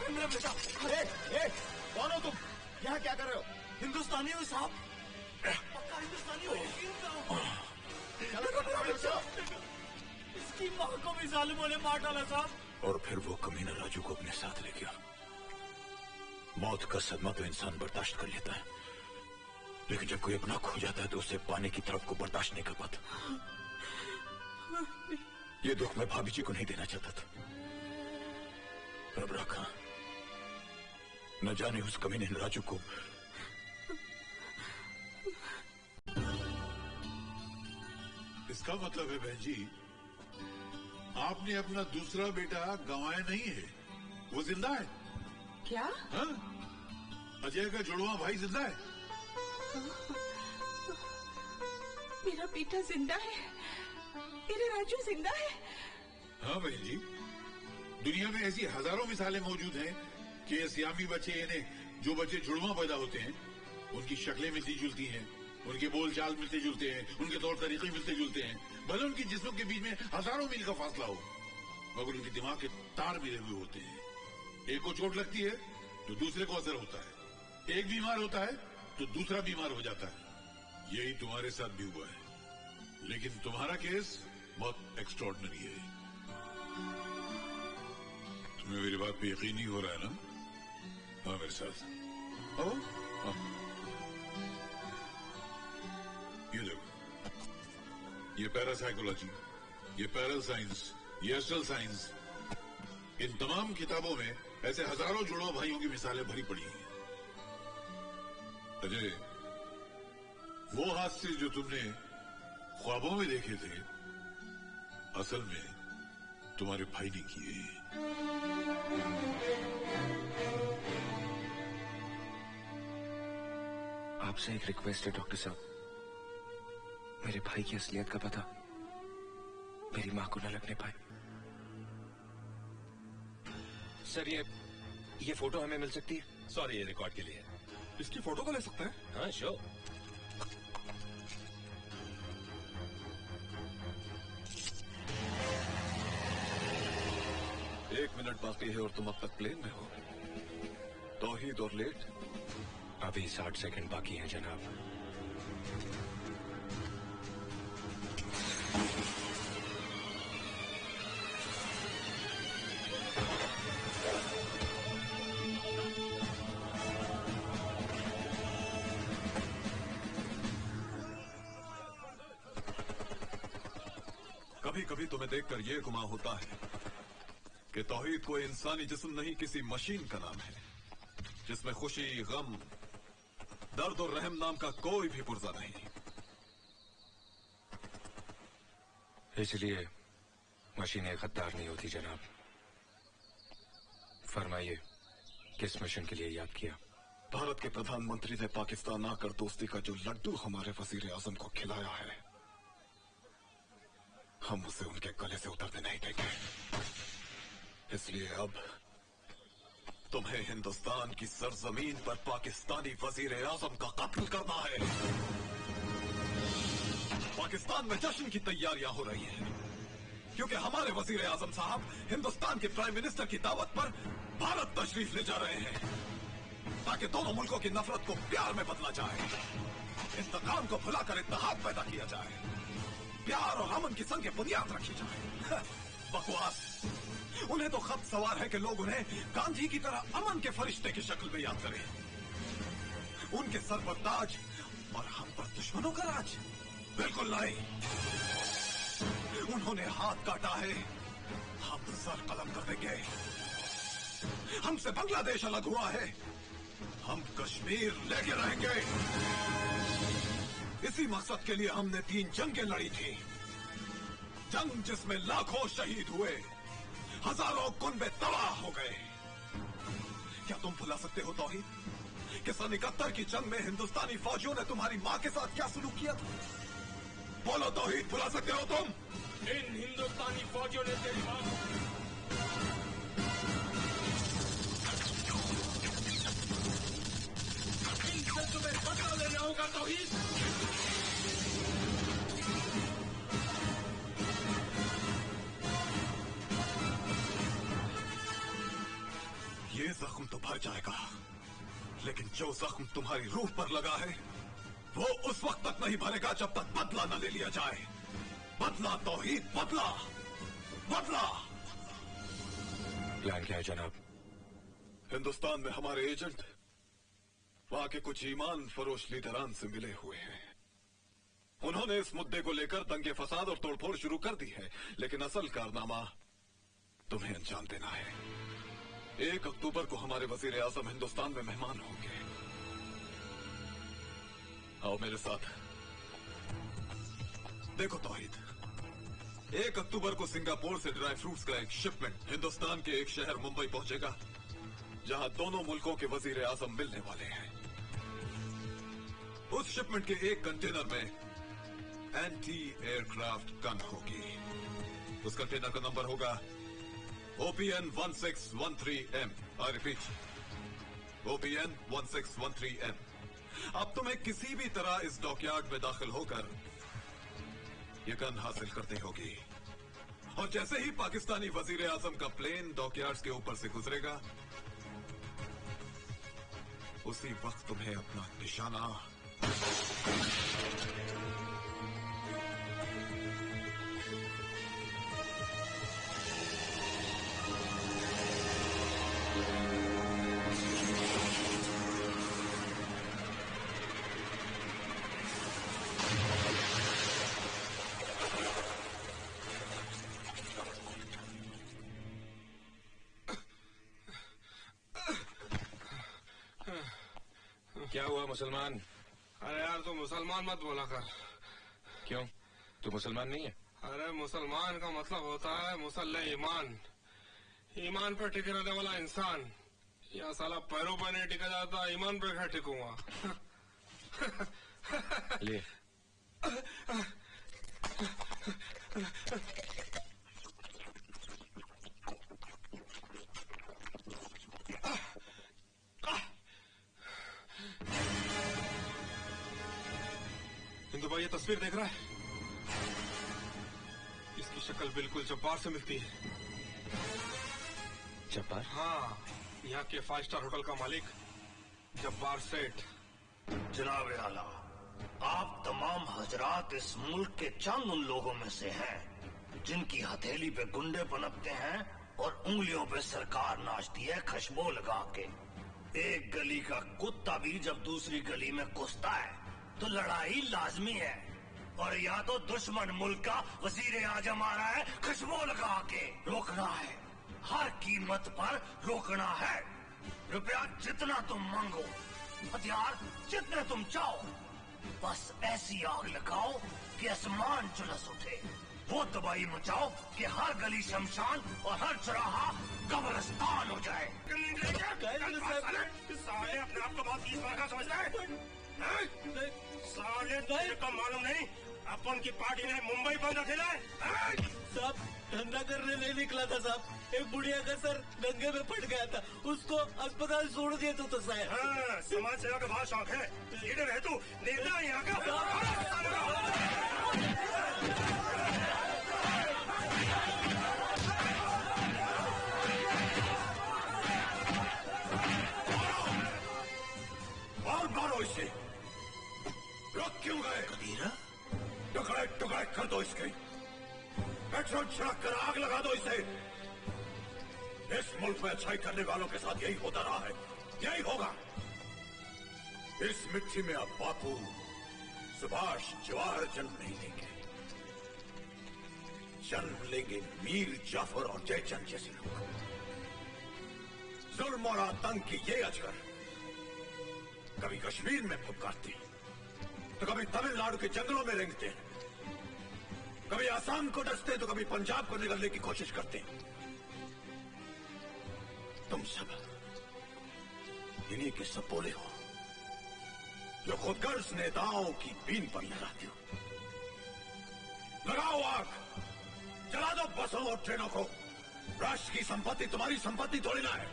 मेरा बेटा, कौन हो तुम? यहाँ क्या कर रहे हो? हिंदुस्तानी हो साहब? पक्का हिंदुस्तानी हो? इसकी माँ को भी जालिमों ने मार डाला साहब। और फिर वो कमीना राजू को अपने साथ ले गया। मौत का सदमा तो इंसान बर्दाश्त कर लेता है, लेकिन जब कोई अपना खो जाता है तो उसे पाने की तरफ को बर्दाश्त नहीं कर पाता। ये दुख मैं भाभी जी को नहीं देना चाहता था, पर रखा। न जाने उस कमीने राजू को इसका मतलब है बहन जी, आपने अपना दूसरा बेटा गंवाया नहीं है, वो जिंदा है। क्या? हाँ? अजय का जुड़वा भाई जिंदा है। मेरा बेटा जिंदा है, मेरे राजू जिंदा है। हाँ बहन जी, दुनिया में ऐसी हजारों मिसालें मौजूद हैं कि सियामी बच्चे, यानी जो बच्चे जुड़वा पैदा होते हैं, उनकी शक्लें मिलती जुलती हैं, उनके बोल चाल मिलते जुलते हैं, उनके तौर तरीके मिलते जुलते हैं, भले उनकी जिस्मों के बीच में हजारों मील का फासला हो, मगर उनके दिमाग के तार मिले हुए होते हैं। एक को चोट लगती है तो दूसरे को असर होता है, एक बीमार होता है तो दूसरा बीमार हो जाता है। यही तुम्हारे साथ भी हुआ है, लेकिन तुम्हारा केस बहुत एक्स्ट्रॉर्डिनरी है। तुम्हें मेरी बात पे यकीन नहीं हो रहा है ना? हाँ मेरे साथ आओ। हाँ। ये देखो, ये पैरासाइकोलॉजी, ये पैरल साइंस, ये एस्ट्रल साइंस, इन तमाम किताबों में ऐसे हजारों जुड़वा भाइयों की मिसालें भरी पड़ी हैं। अजय, वो हादसे जो तुमने ख्वाबों में देखे थे, असल में तुम्हारे भाई ने किए। आपसे एक रिक्वेस्ट है डॉक्टर साहब, मेरे भाई की असलियत का पता मेरी मां को न लगने पाए। सर ये फोटो हमें मिल सकती है? सॉरी, ये रिकॉर्ड के लिए। इसकी फोटो को ले सकते हैं? हाँ श्योर। एक मिनट बाकी है और तुम अब तक प्लेन में हो। तौहीद और लेट? अभी 60 सेकंड बाकी हैं जनाब। कभी कभी तुम्हें देखकर यह गुमान होता है कि तौहीद कोई इंसानी जिस्म नहीं, किसी मशीन का नाम है जिसमें खुशी, गम, दर्द और रहम नाम का कोई भी पुर्जा नहीं। इसलिए मशीनें गद्दार नहीं होती जनाब। फरमाइए, किस मिशन के लिए याद किया? भारत के प्रधानमंत्री ने पाकिस्तान आकर दोस्ती का जो लड्डू हमारे वजीर आजम को खिलाया है, हम उसे उनके गले से उतरने नहीं देंगे। इसलिए अब तुम्हें हिंदुस्तान की सरजमीन पर पाकिस्तानी वजीर आजम का कत्ल करना है। पाकिस्तान में जश्न की तैयारियां हो रही हैं। क्योंकि हमारे वजीर आजम साहब हिंदुस्तान के प्राइम मिनिस्टर की दावत पर भारत तशरीफ ले जा रहे हैं, ताकि दोनों मुल्कों की नफरत को प्यार में बदला जाए, इंतकाम को भुलाकर इत्तेहाद पैदा किया जाए, प्यार और अमन की संग बुनियाद रखी जाए। बकवास। उन्हें तो खत सवार है कि लोग उन्हें गांधी की तरह अमन के फरिश्ते की शक्ल में याद करें। उनके सर पर ताज और हम पर दुश्मनों का राज? बिल्कुल नहीं। उन्होंने हाथ काटा है, हम सर कलम कर देंगे। हमसे बांग्लादेश अलग हुआ है, हम कश्मीर लेके रहेंगे। इसी मकसद के लिए हमने 3 जंगें लड़ी थी। जंग जिसमें लाखों शहीद हुए, हजारों कुनबे तबाह हो गए। क्या तुम भुला सकते हो तौहीद कि सन 71 की जंग में हिंदुस्तानी फौजियों ने तुम्हारी मां के साथ क्या सलूक किया था? बोलो तौहीद, भुला सकते हो तुम? इन हिंदुस्तानी फौजियों ने तेरी मां इनसे तुम्हें बदला लेना होगा तौहीद। ये जख्म तो भर जाएगा, लेकिन जो जख्म तुम्हारी रूह पर लगा है वो उस वक्त तक नहीं भरेगा जब तक बदला न ले लिया जाए। बदला तौहीद, बदला, बदला। प्लान क्या है जनाब? हिंदुस्तान में हमारे एजेंट वहां के कुछ ईमान फरोश लीडरान से मिले हुए हैं। उन्होंने इस मुद्दे को लेकर दंगे फसाद और तोड़फोड़ शुरू कर दी है, लेकिन असल कारनामा तुम्हें अंजाम देना है। 1 अक्टूबर को हमारे वजीर आजम हिंदुस्तान में मेहमान होंगे। आओ मेरे साथ। देखो तौहीद, 1 अक्टूबर को सिंगापुर से ड्राई फ्रूट्स का एक शिपमेंट हिंदुस्तान के एक शहर मुंबई पहुंचेगा, जहां दोनों मुल्कों के वजीर आजम मिलने वाले हैं। उस शिपमेंट के एक कंटेनर में एंटी एयरक्राफ्ट गन होगी। उस कंटेनर का नंबर होगा OPN 1613M। I repeat, OPN 1613M। अब तुम्हें किसी भी तरह इस डॉकयार्ड में दाखिल होकर ये गन हासिल करनी होगी, और जैसे ही पाकिस्तानी वजीर आजम का प्लेन डॉकयार्ड्स के ऊपर से गुजरेगा, उसी वक्त तुम्हें अपना निशाना क्या हुआ मुसलमान? अरे यार तू मुसलमान मत बोला कर। क्यों? तू मुसलमान नहीं है? अरे मुसलमान का मतलब होता है मुसल्ले ईमान, ईमान पर टिके रहने वाला इंसान। या साला पैरों पर नहीं टिका जाता, ईमान पर क्या टिकूंगा? ले। हिंदू भाई ये तस्वीर देख रहा है? इसकी शक्ल बिल्कुल जब्बार से मिलती है। जब्बार? हाँ, यहाँ के 5 स्टार होटल का मालिक जब्बार सेठ। जनाब आला, आप तमाम हजरात इस मुल्क के चंद उन लोगों में से हैं जिनकी हथेली पे गुंडे पनपते हैं और उंगलियों पे सरकार नाचती है खुशबू लगा के। एक गली का कुत्ता भी जब दूसरी गली में घुसता है तो लड़ाई लाजमी है, और या तो दुश्मन मुल्क का वजीर आजम आ रहा है खुशबू लगा के। रोकना है, हर कीमत पर रोकना है। रुपया जितना तुम मांगो, हथियार जितने तुम चाहो, बस ऐसी आग लगाओ कि आसमान झुलस उठे। वो तबाही मचाओ कि हर गली शमशान और हर चौराहा कब्रिस्तान हो जाए। साले अपने आप को बहुत तीस बार का समझ रहा है? साले तुझे को मालूम नहीं अपन की पार्टी ने मुंबई बंद रखेला है? साहब धंधा करने नहीं निकला था साहब, एक बुढ़िया का सर गंगे में फट गया था, उसको अस्पताल छोड़ दिया तो साहब। हाँ, समाज सेवा का बहुत शौक है। लीडर है तू, नेता यहाँ का। चेक कर दो इसके, पेट्रोल छिड़क कर आग लगा दो इसे। इस मुल्क में अच्छाई करने वालों के साथ यही होता रहा है, यही होगा। इस मिट्टी में अब बापू, सुभाष, जवाहर जन्म नहीं लेंगे, जन्म लेंगे मीर जाफर और जयचंद जैसे लोग। जुल्म और आतंक की ये अजगर कभी कश्मीर में फुफकारते तो कभी तमिलनाडु के जंगलों में रेंगते हैं, कभी आसाम को डसते तो कभी पंजाब को निगलने की कोशिश करते हैं। तुम सब इन्हीं के सपोले हो जो खुदगर्ज नेताओं की बीन पर लगाते हो। लगाओ आग, जला दो बसों और ट्रेनों को। राष्ट्र की संपत्ति तुम्हारी संपत्ति थोड़ी ना है।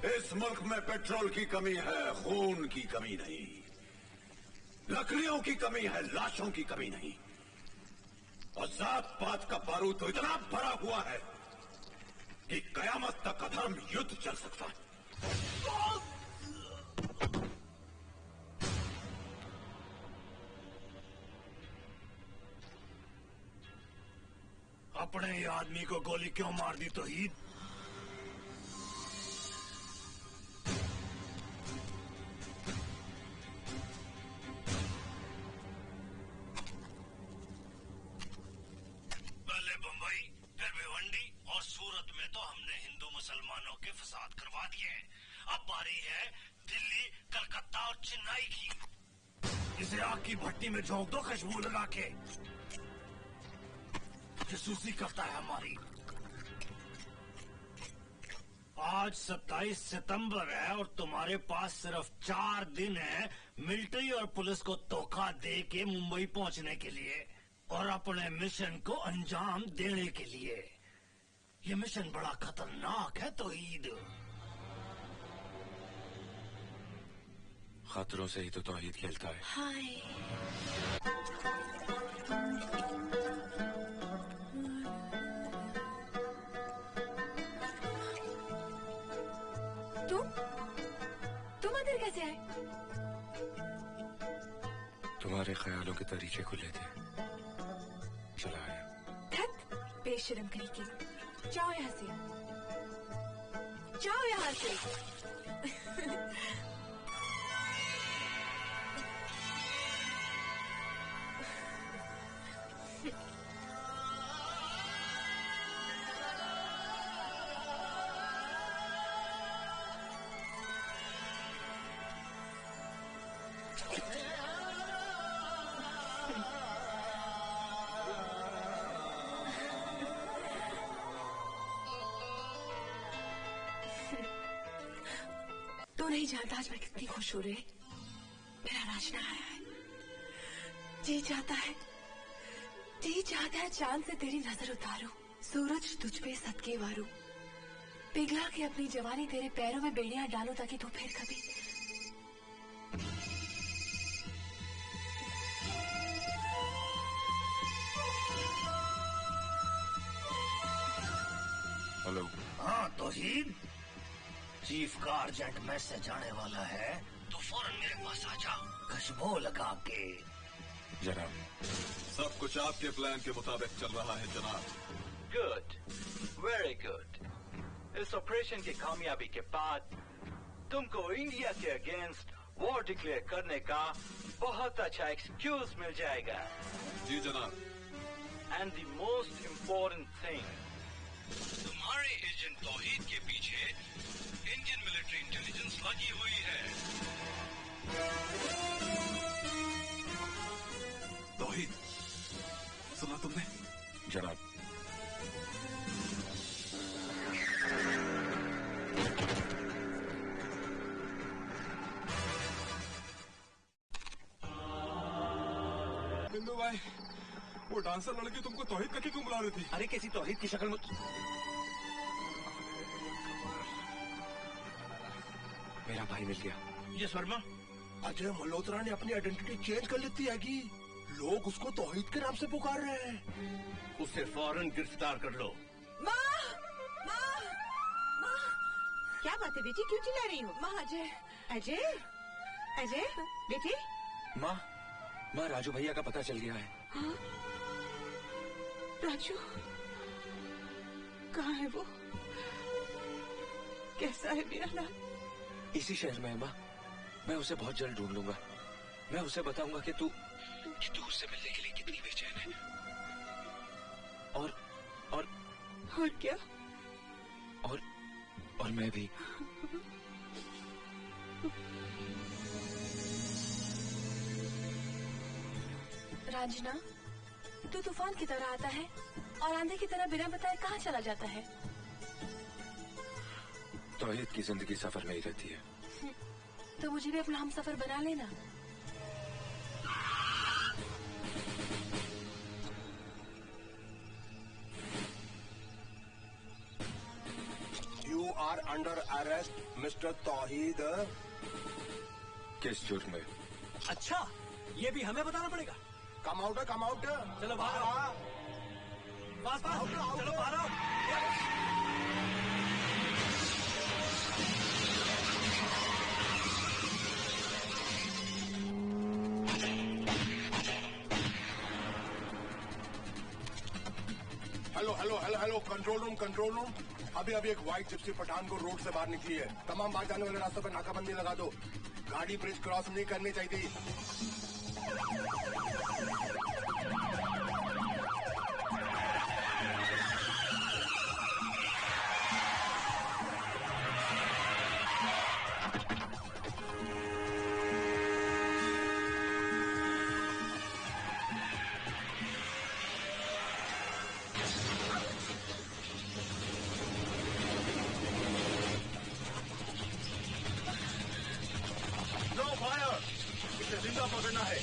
इस मुल्क में पेट्रोल की कमी है, खून की कमी नहीं। लकड़ियों की कमी है, लाशों की कमी नहीं। और जात पात का बारूद तो इतना भरा हुआ है कि कयामत तक अधर्म युद्ध चल सकता है। अपने ही आदमी को गोली क्यों मार दी तौहीद? पहले बंबई, फिर भिवंडी और सूरत में तो हमने हिंदू मुसलमानों के फसाद करवा दिए। अब बारी है दिल्ली, कलकत्ता और चेन्नई की। इसे आग की भट्टी में झोंक दो खुशबू लगा के। जासूसी करता है हमारी। आज 27 सितंबर है और तुम्हारे पास सिर्फ 4 दिन है मिलिट्री और पुलिस को धोखा दे के मुंबई पहुंचने के लिए और अपने मिशन को अंजाम देने के लिए। ये मिशन बड़ा खतरनाक है तौहीद। खतरों से ही तो तौहीद खेलता है। हाय। तुम अंदर कैसे आए? तुम्हारे ख्यालों के तरीके खुले थे, चला आया। बेशर्म कहीं के। जाओ यहाँ से, जाओ यहाँ से। तो नहीं जानता आज मैं कितनी खुश हो रही। मेरा राजना आया है। जी चाहता है चांद से तेरी नजर उतारूं, सूरज तुझ पे सदके वारूं, पिघला के अपनी जवानी तेरे पैरों में बेड़ियां डालूं ताकि तू फिर कभी। हेलो। हाँ तौहीद, चीफ का अर्जेंट मैसेज आने वाला है, तो फौरन मेरे पास आ जा, खुशबू लगा के। जनाब, सब कुछ आपके प्लान के मुताबिक चल रहा है जनाब। Good, very good. इस ऑपरेशन की कामयाबी के बाद तुमको इंडिया के अगेंस्ट वॉर डिक्लेयर करने का बहुत अच्छा एक्सक्यूज मिल जाएगा। जी जनाब। And the most important thing, तुम्हारे एजेंट तौहीद के पीछे इंडियन मिलिट्री इंटेलिजेंस लगी हुई है। तौहीद, सुना तुमने? जनाब। बिंदु भाई, वो डांसर लड़की तुमको तौहीद करके क्यों बुला रही थी? अरे किसी तौहीद की शक्ल में। मेरा भाई मिल गया। यस वर्मा। अजय मल्होत्रा ने अपनी आइडेंटिटी चेंज कर लेती है कि लोग उसको तौहीद के नाम से पुकार रहे हैं। उसे फौरन गिरफ्तार कर लो। माँ! माँ! माँ! क्या बात है बेटी, क्यों चिल्ला रही हो? माँ अजय। अजय, अजय बेटी। माँ राजू भैया का पता चल गया है। हाँ? राजू कहाँ है वो? कैसा है मेरा लाल? इसी शहर में है माँ। मैं उसे बहुत जल्द ढूंढ लूंगा। मैं उसे बताऊंगा कि तू उससे मिलने के लिए कितनी बेचैन है। और क्या? और मैं भी। रांझना, तू तूफान की तरह आता है और आंधी की तरह बिना बताए कहाँ चला जाता है? तौहीद की जिंदगी सफर में ही रहती है। तो मुझे भी अपना हम सफर बना लेना। You are under arrest, Mr. तौहीद। किस जुर्म में? अच्छा, ये भी हमें बताना पड़ेगा। Come out, come out. चलो बाहर आओ। पास चलो बाहर आओ। Hello, control room. अभी एक व्हाइट जिप्सी पठानकोट रोड से बाहर निकली है। तमाम बाहर जाने वाले रास्तों पर नाकाबंदी लगा दो। गाड़ी ब्रिज क्रॉस नहीं करनी चाहिए। जिंदा पकड़ना है।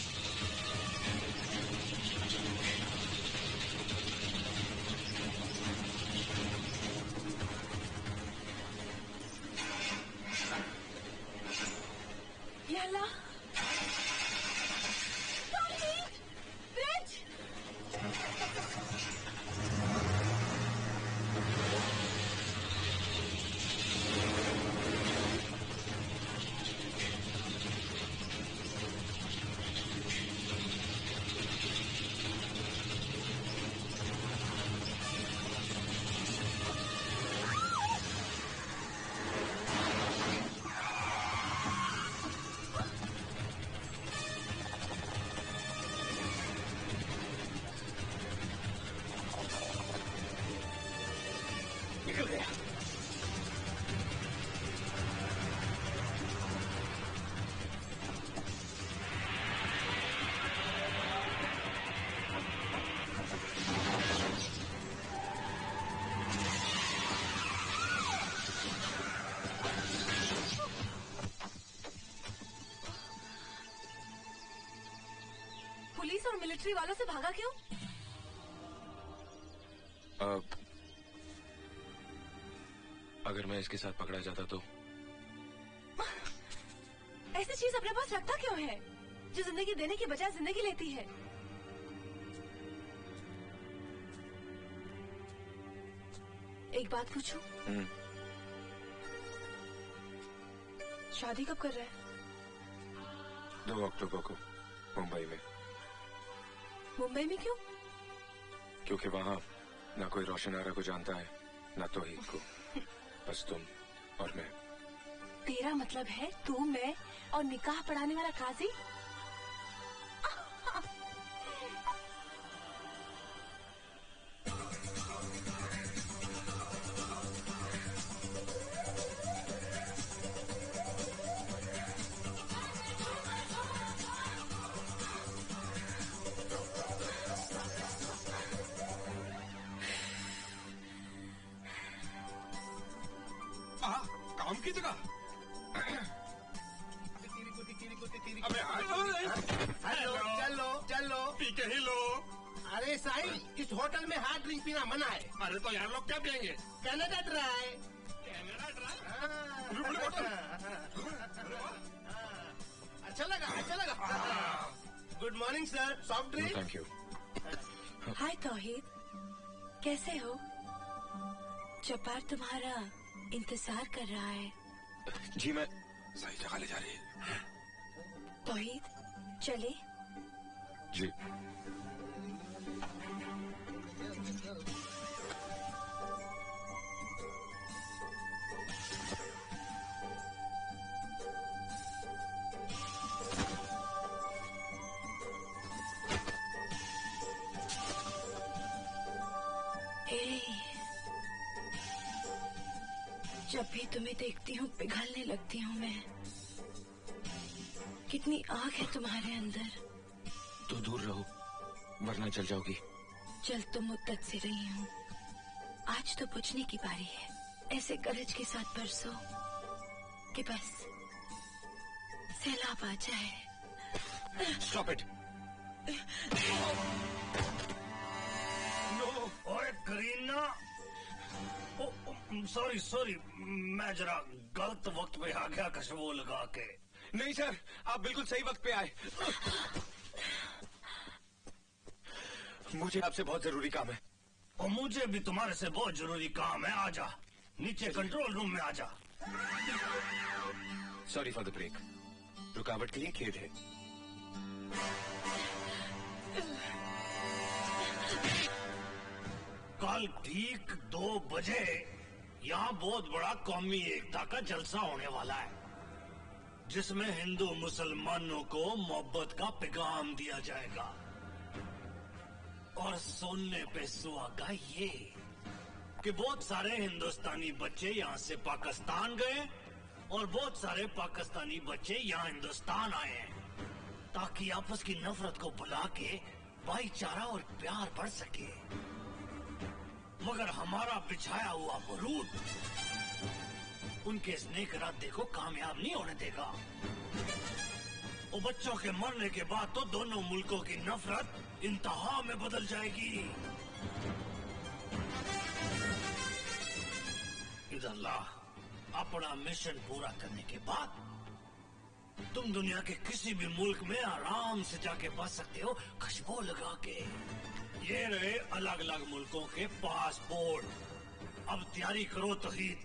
या अल्लाह, ब्रिज। पुलिस और मिलिट्री वालों से भागा क्यों? अगर मैं इसके साथ पकड़ा जाता तो? ऐसी चीज अपने पास रखता क्यों है जो जिंदगी देने की बजाय जिंदगी लेती है? एक बात पूछूं? शादी कब कर रहा है? 2 अक्टूबर को मुंबई में। मुंबई में क्यों? क्योंकि वहाँ ना कोई रोशन आरा को जानता है ना तौहीद को, बस तुम और मैं। तेरा मतलब है तू, मैं और निकाह पढ़ाने वाला काजी? काम की जगह। चलो पी के ही लो। अरे साईं, इस होटल में हार्ड ड्रिंक पीना मना है। अरे तो यार लोग क्या पियेंगे? Canada dry. अच्छा लगा। Good morning sir, soft drink. Thank you. Hi Tauheed, कैसे हो? जब्बार तुम्हारा इंतजार कर रहा है। जी मैं सही जगह ले जा रही है। तौहीद चले। जी जब भी तुम्हें देखती हूँ पिघलने लगती हूँ मैं। कितनी आग है तुम्हारे अंदर। तो दूर रहो वरना जल जाओगी। चल तो मुद्दत से रही हूँ, आज तो बुझने की बारी है। ऐसे गरज के साथ बरसो कि बस सैलाब आ जाए। Stop it. नो, ओए करीना। सॉरी सॉरी, मैं जरा गलत वक्त पे आ गया खुशबू लगा के। नहीं सर, आप बिल्कुल सही वक्त पे आए। मुझे आपसे बहुत जरूरी काम है। और मुझे भी तुम्हारे से बहुत जरूरी काम है। आजा नीचे कंट्रोल रूम में आजा। सॉरी फॉर द ब्रेक, रुकावट के लिए खेद है। कल ठीक 2 बजे यहाँ बहुत बड़ा कौमी एकता का जलसा होने वाला है, जिसमें हिंदू मुसलमानों को मोहब्बत का पैगाम दिया जाएगा। और सुनने पे सुहागा ये कि बहुत सारे हिंदुस्तानी बच्चे यहाँ से पाकिस्तान गए और बहुत सारे पाकिस्तानी बच्चे यहाँ हिंदुस्तान आए हैं, ताकि आपस की नफरत को भुला के भाईचारा और प्यार बढ़ सके। मगर हमारा बिछाया हुआ बरूद उनके स्नेह इरादे को कामयाब नहीं होने देगा। और बच्चों के मरने के बाद तो दोनों मुल्कों की नफरत इंतहा में बदल जाएगी। इधर ला, अपना मिशन पूरा करने के बाद तुम दुनिया के किसी भी मुल्क में आराम से जाके बस सकते हो खुशबू लगा के। ये रहे अलग अलग मुल्कों के पासपोर्ट। अब तैयारी करो तौहीद।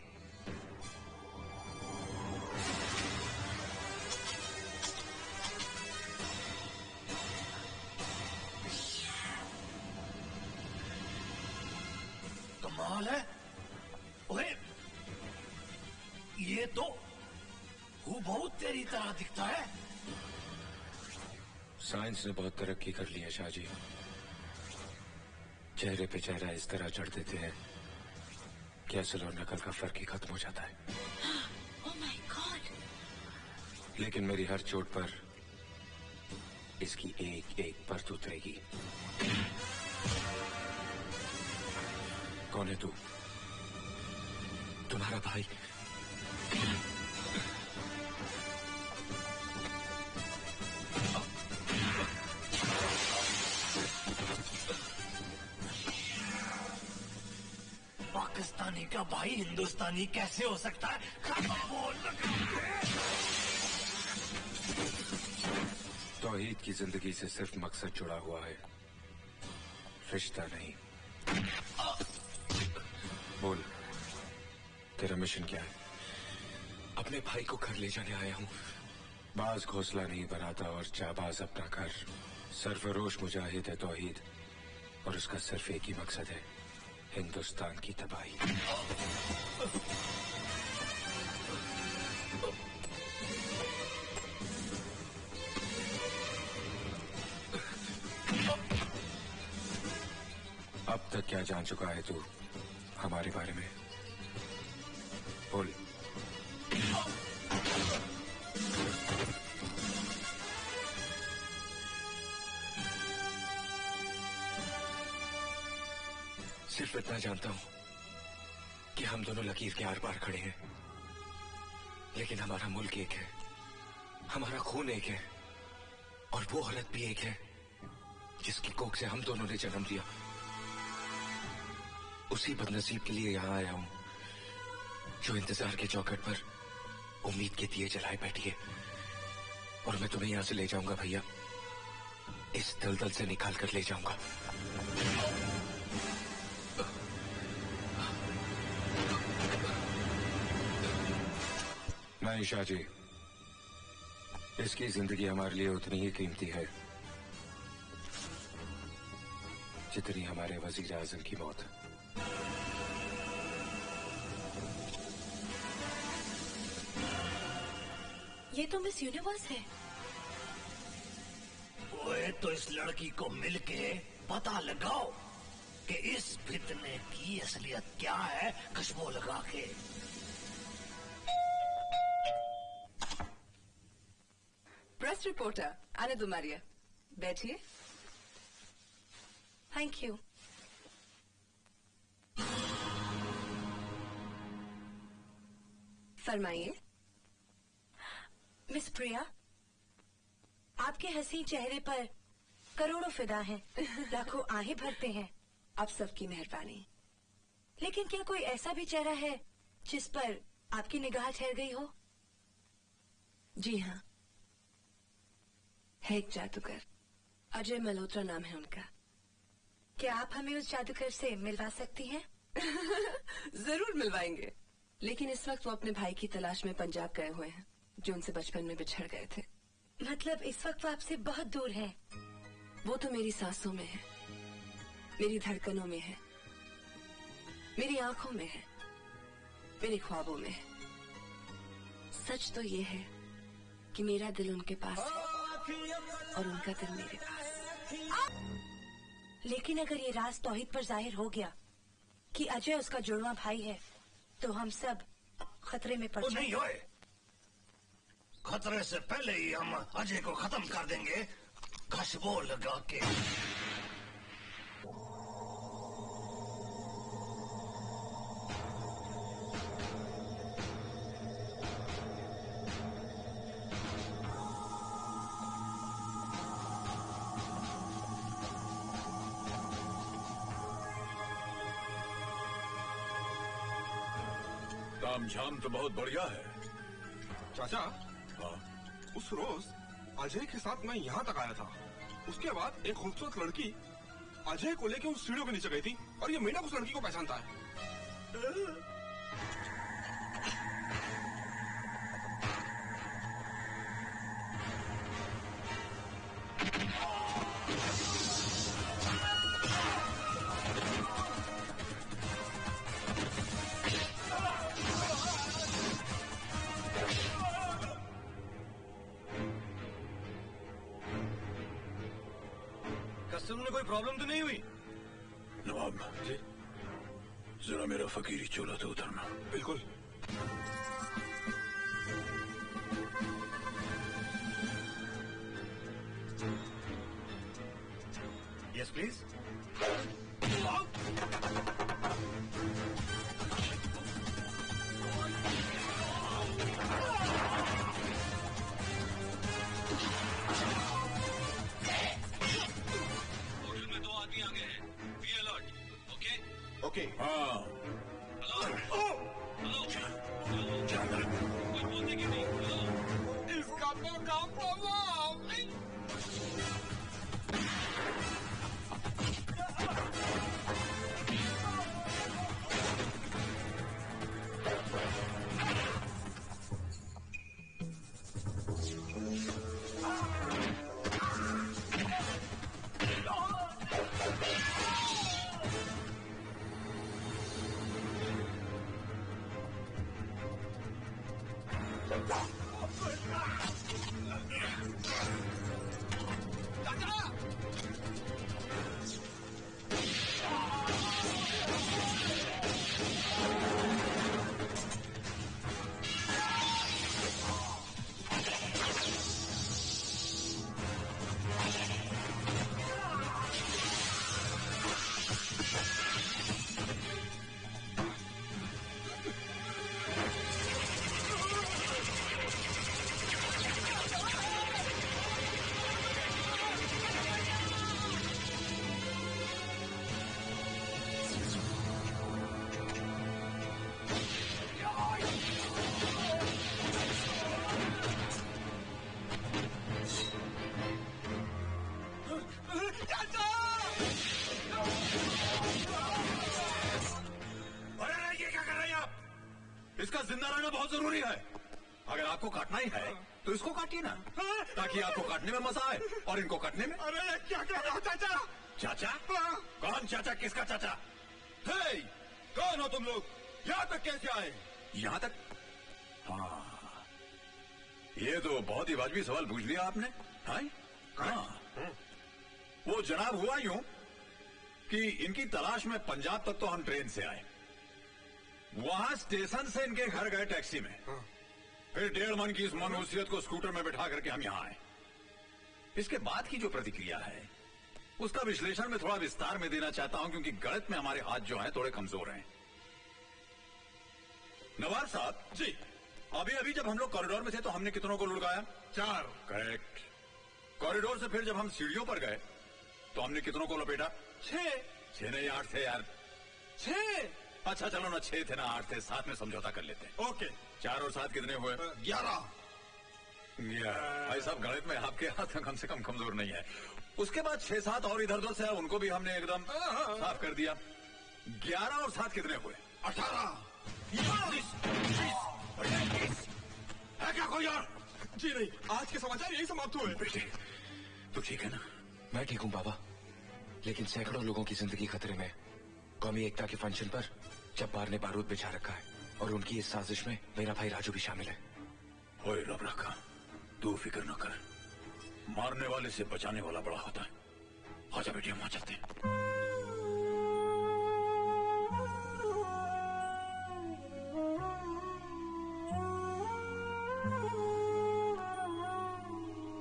कमाल है। ओए, ये तो बहुत तेरी तरह दिखता है। साइंस ने बहुत तरक्की कर ली है शाहजी। चेहरे पे चेहरा इस तरह चढ़ देते हैं कि असल और नकल का फर्क ही खत्म हो जाता है। Oh my God! लेकिन मेरी हर चोट पर इसकी एक एक परत उतरेगी। कौन है तू? तुम्हारा भाई। पाकिस्तानी का भाई हिंदुस्तानी कैसे हो सकता है? तौहीद की जिंदगी से सिर्फ मकसद जुड़ा हुआ है, रिश्ता नहीं। बोल, तेरा मिशन क्या है? अपने भाई को घर ले जाने आया हूँ। बाज घोंसला नहीं बनाता और जाबाज अपना घर। सरफरोश मुजाहिद है तौहीद, और उसका सिर्फ एक ही मकसद है, हिंदुस्तान की तबाही। अब तक क्या जान चुका है तू हमारे बारे में? बोल। सिर्फ इतना जानता हूं कि हम दोनों लकीर के आर पार खड़े हैं, लेकिन हमारा मुल्क एक है, हमारा खून एक है, और वो औरत भी एक है जिसकी कोख से हम दोनों ने जन्म लिया। उसी बदनसीब के लिए यहां आया हूं जो इंतजार के चौखट पर उम्मीद के दिए जलाए बैठी है। और मैं तुम्हें यहां से ले जाऊंगा भैया, इस दलदल से निकाल कर ले जाऊंगा। नहीं शाहजी, इसकी जिंदगी हमारे लिए उतनी ही कीमती है जितनी हमारे वजीर आजम की मौत। ये तो मिस यूनिवर्स है। ओए तो इस लड़की को मिलके पता लगाओ कि इस फितने की असलियत क्या है, खुशबू लगा के। प्रेस रिपोर्टर आने दो मारिया, बैठिए। Thank you. फरमाइए। मिस प्रिया, आपके हसीन चेहरे पर करोड़ों फिदा हैं, लाखों आहें भरते हैं। आप सबकी मेहरबानी। लेकिन क्या कोई ऐसा भी चेहरा है जिस पर आपकी निगाह ठहर गई हो? जी हाँ, है एक जादूगर, अजय मल्होत्रा नाम है उनका। क्या आप हमें उस जादूगर से मिलवा सकती हैं? जरूर मिलवाएंगे, लेकिन इस वक्त वो अपने भाई की तलाश में पंजाब गए हुए हैं, जो उनसे बचपन में बिछड़ गए थे। मतलब इस वक्त वो आपसे बहुत दूर हैं। वो तो मेरी सांसों में है, मेरी धड़कनों में है, मेरी आंखों में है, मेरे ख्वाबों में है। सच तो ये है कि मेरा दिल उनके पास है और उनका दिल मेरे पास। लेकिन अगर ये राज तौहीद पर जाहिर हो गया कि अजय उसका जुड़वा भाई है, तो हम सब खतरे में पड़ नहीं होए, खतरे से पहले ही हम अजय को खत्म कर देंगे, खुशबू लगा के। तामझाम तो बहुत बढ़िया है। चाचा, उस रोज अजय के साथ मैं यहाँ तक आया था। उसके बाद एक खूबसूरत लड़की अजय को लेकर उस सीढ़ियों के नीचे गई थी और ये मेंढक उस लड़की को पहचानता है। कस्टम में कोई प्रॉब्लम तो नहीं हुई? नवाब जी, जरा मेरा फकीरी चोला तो उतरना। बिल्कुल। Yes please. ओके। हाँ, इसका तो काम इसका जिंदा रहना बहुत जरूरी है। अगर आपको काटना ही है तो इसको काटिए ना, ताकि आपको काटने में मजा आए और इनको काटने में। अरे क्या कह रहे हो चाचा? चाचा? कौन चाचा? किसका चाचा? हे, कौन हो तुम लोग? यहाँ तक कैसे आए? यहाँ तक? हाँ, ये तो बहुत ही वाजिबी सवाल पूछ लिया आपने। हाँ, वो जनाब हुआ यूं कि इनकी तलाश में पंजाब तक तो हम ट्रेन से आए, वहां स्टेशन से इनके घर गए टैक्सी में, फिर 1.5 मन की इस मनुष्यत को स्कूटर में बैठा करके हम यहां आए। इसके बाद की जो प्रतिक्रिया है उसका विश्लेषण मैं थोड़ा विस्तार में देना चाहता हूं, क्योंकि गणित में हमारे हाथ जो हैं थोड़े कमजोर हैं। नवाब साहब जी, अभी अभी जब हम लोग कॉरिडोर में थे तो हमने कितनों को लुढ़काया? 4। करेक्ट। कॉरिडोर से फिर जब हम सीढ़ियों पर गए तो हमने कितनों को लपेटा? 6 नहीं 8 थे यार। 6? अच्छा चलो ना 6 थे ना 8 थे, 7 में समझौता कर लेते हैं। ओके। 4 और 7 कितने हुए? 11। भाई साहब गणित में आपके हाथ कम से कम कमजोर नहीं है। उसके बाद 6-7 और इधर उधर से उनको भी हमने एकदम साफ कर दिया। 11 और 7 कितने हुए? 18। है क्या कोई और? जी नहीं, आज के समाचार यही समाप्त हुए। बेटे तो ठीक है ना? मैं ठीक हूँ बाबा, लेकिन सैकड़ों लोगों की जिंदगी खतरे में। कौमी एकता के फंक्शन पर जब्बार ने बारूद बिछा रखा है और उनकी इस साजिश में मेरा भाई राजू भी शामिल है। ओए रब रखा, तू फिक्र न कर, मारने वाले से बचाने वाला बड़ा होता है। आजा बेटे वहां चलते हैं।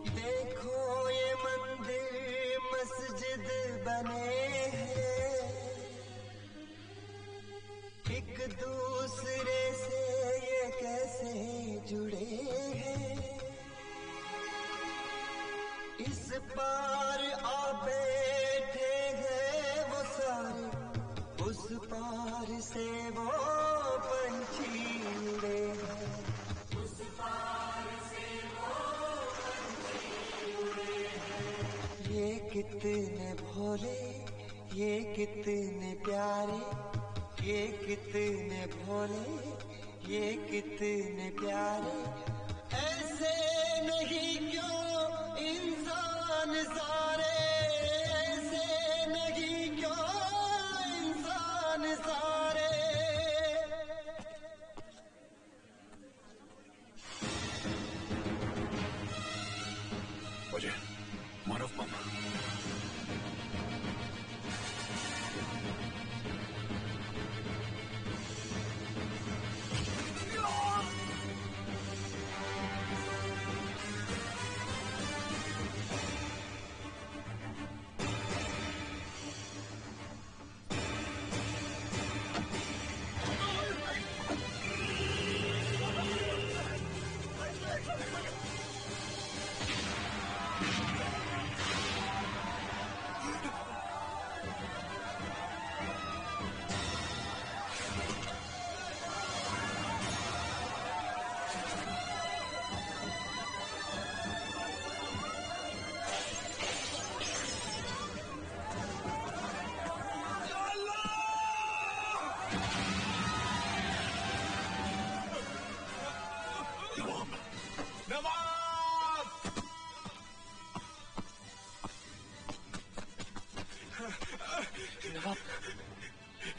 देखो ये मंदिर मस्जिद बने हैं, एक दूसरे से ये कैसे जुड़े हैं। इस पार आ बैठे हैं वो सारे, उस पार से वो पंछी उड़े हैं। उस पार से वो पंछी उड़े हैं। ये कितने भोले, ये कितने प्यारे, ये कितने भोले, ये कितने प्यारे। ऐसे नहीं क्यों इंसान सारे, ऐसे नहीं क्यों इंसान सारे। मुझे मानव बम।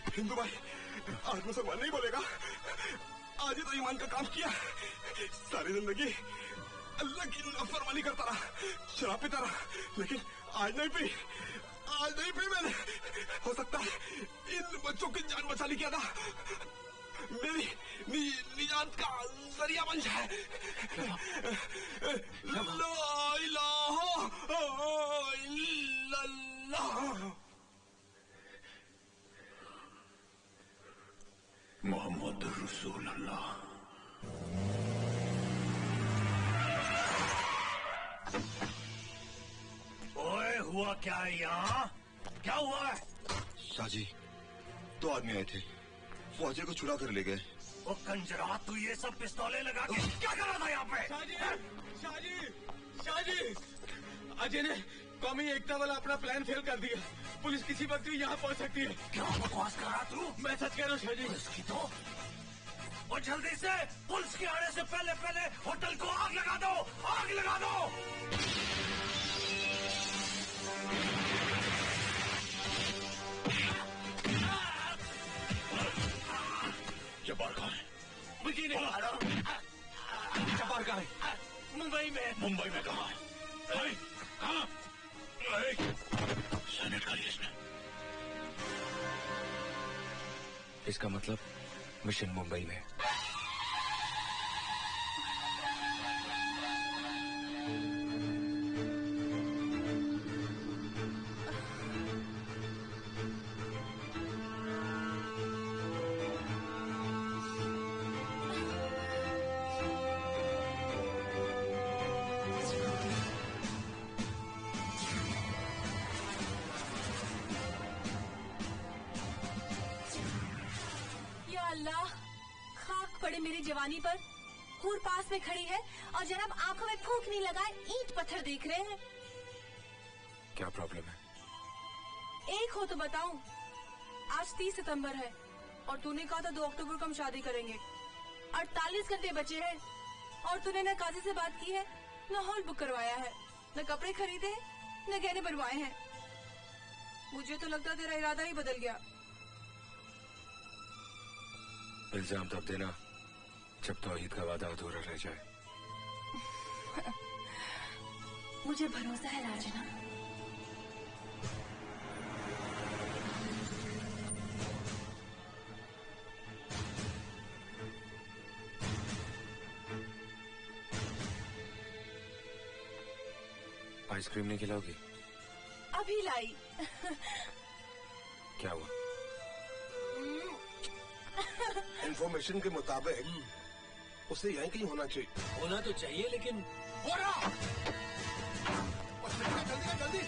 हिंदू भाई, आज मुसलमान नहीं बोलेगा। आज ही तो ईमान का काम किया। सारी जिंदगी अल्लाह की नाफरमानी करता रहा, शराब पीता रहा, लेकिन आज नहीं पी, आज नहीं पी मैंने। हो सकता है इन बच्चों की जान बचा ली क्या था, मेरी निजात का जरिया बन जाए। ला इलाहा इल्लल्लाह मोहम्मद रसूल अल्लाह। ओए हुआ क्या है यहाँ? क्या हुआ है? शाहजी, 2 आदमी आए थे, वो अजय को चुरा कर ले गए। वो कंजरा, तू ये सब पिस्तौलें लगा के क्या कर रहा था यहाँ पे? शाहजी, अजय ने कौमी एकता वाला अपना प्लान फेल कर दिया। पुलिस किसी वक्त भी यहाँ पहुँच सकती है। क्या बकवास कर रहा तू? मैं सच कह रहा हूँ शाहजी। इसकी तो और जल्दी से पुलिस के आने से पहले पहले होटल को आग लगा दो, आग लगा दो। जब्बार कहाँ है? मुझे नहीं मालूम। जब्बार कहाँ है? मुंबई में। मुंबई में कहाँ है? कहाँ? सेनेट का लिस्ट में। इसका मतलब मिशन मुंबई में। मेरी जवानी पर हूर पास में खड़ी है और जनाब आंखों में फूंक नहीं लगाए ईंट पत्थर देख रहे हैं। क्या प्रॉब्लम है? एक हो तो बताऊं। आज 30 सितंबर है और तूने कहा था 2 अक्टूबर को हम शादी करेंगे। 48 घंटे बचे हैं और तूने न काजी से बात की है, न हॉल बुक करवाया है, न कपड़े खरीदे हैं, न गहने बनवाए हैं। मुझे तो लगता तेरा इरादा ही बदल गया। इल्जाम तब देना जब तौहीद का वादा अधूरा रह जाए। मुझे भरोसा है राजना। आइसक्रीम नहीं खिलाओगी? अभी लाई। क्या हुआ? इंफॉर्मेशन के मुताबिक उसे यहीं कहीं होना चाहिए। होना तो चाहिए लेकिन जल्दी जल्दी।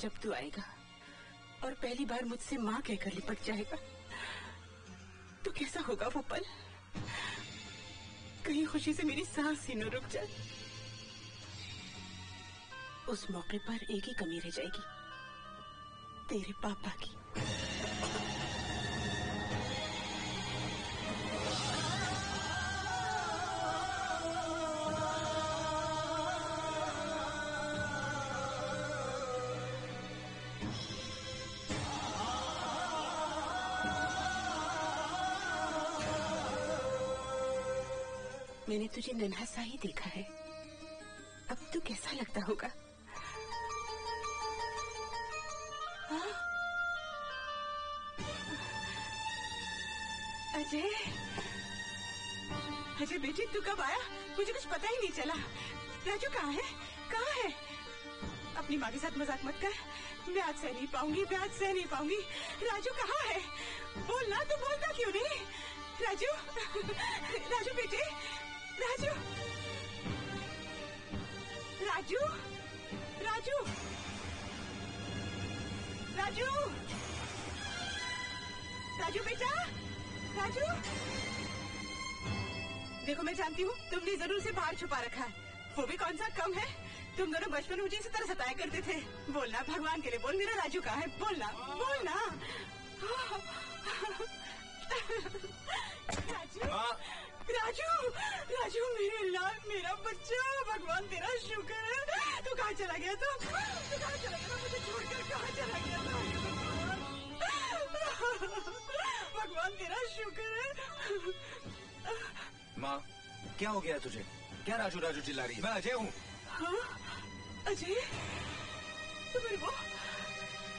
जब तू आएगा और पहली बार मुझसे माँ कहकर लिपट जाएगा तो कैसा होगा वो पल? कहीं खुशी से मेरी सांस ही न रुक जाए। उस मौके पर एक ही कमी रह जाएगी, तेरे पापा की। मैंने तुझे नन्हा सा ही देखा है, अब तू कैसा लगता होगा? हाँ? अजय, अजय बेटी तू कब आया? मुझे कुछ पता ही नहीं चला। राजू कहाँ है? कहाँ है? अपनी माँ के साथ मजाक मत कर, मैं आज सह नहीं पाऊंगी, मैं आज सह नहीं पाऊंगी। राजू कहाँ है? बोलना, तू बोलता क्यों नहीं? राजू, राजू बेटे, राजू, राजू, राजू, राजू, राजू बेटा, राजू। देखो मैं जानती हूँ तुमने जरूर से बाहर छुपा रखा है, वो भी कौन सा कम है। तुम दोनों बचपन में मुझे इसी तरह सताया करते थे। बोलना, भगवान के लिए बोल, मेरा राजू कहाँ है? बोलना, बोलना। राजू, राजू, राजू मेरे लाल, मेरा बच्चा, भगवान तेरा शुक्र है। तू कहाँ चला गया? तू कहाँ चला गया? मुझे छोड़कर कहाँ चला गया? भगवान तेरा शुक्र है। माँ, क्या हो गया तुझे? क्या राजू राजू चिल्ला रही है? मैं अजय हूँ। हाँ? अजय? तो मेरे को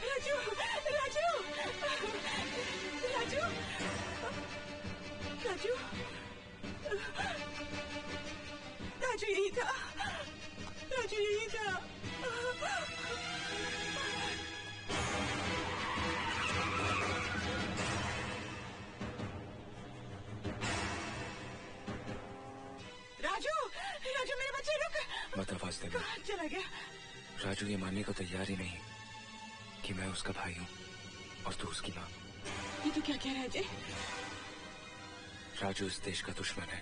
राजू, राजू, राजू, राजू, राजू यही था, राजू यही था। राजू, राजू मेरे बच्चे रुक। मत आवाज देना। कहाँ चला गया? राजू ये मानने को तैयार ही नहीं कि मैं उसका भाई हूँ और तू उसकी माँ। ये तो क्या कह रहा है अजय? राजू इस देश का दुश्मन है।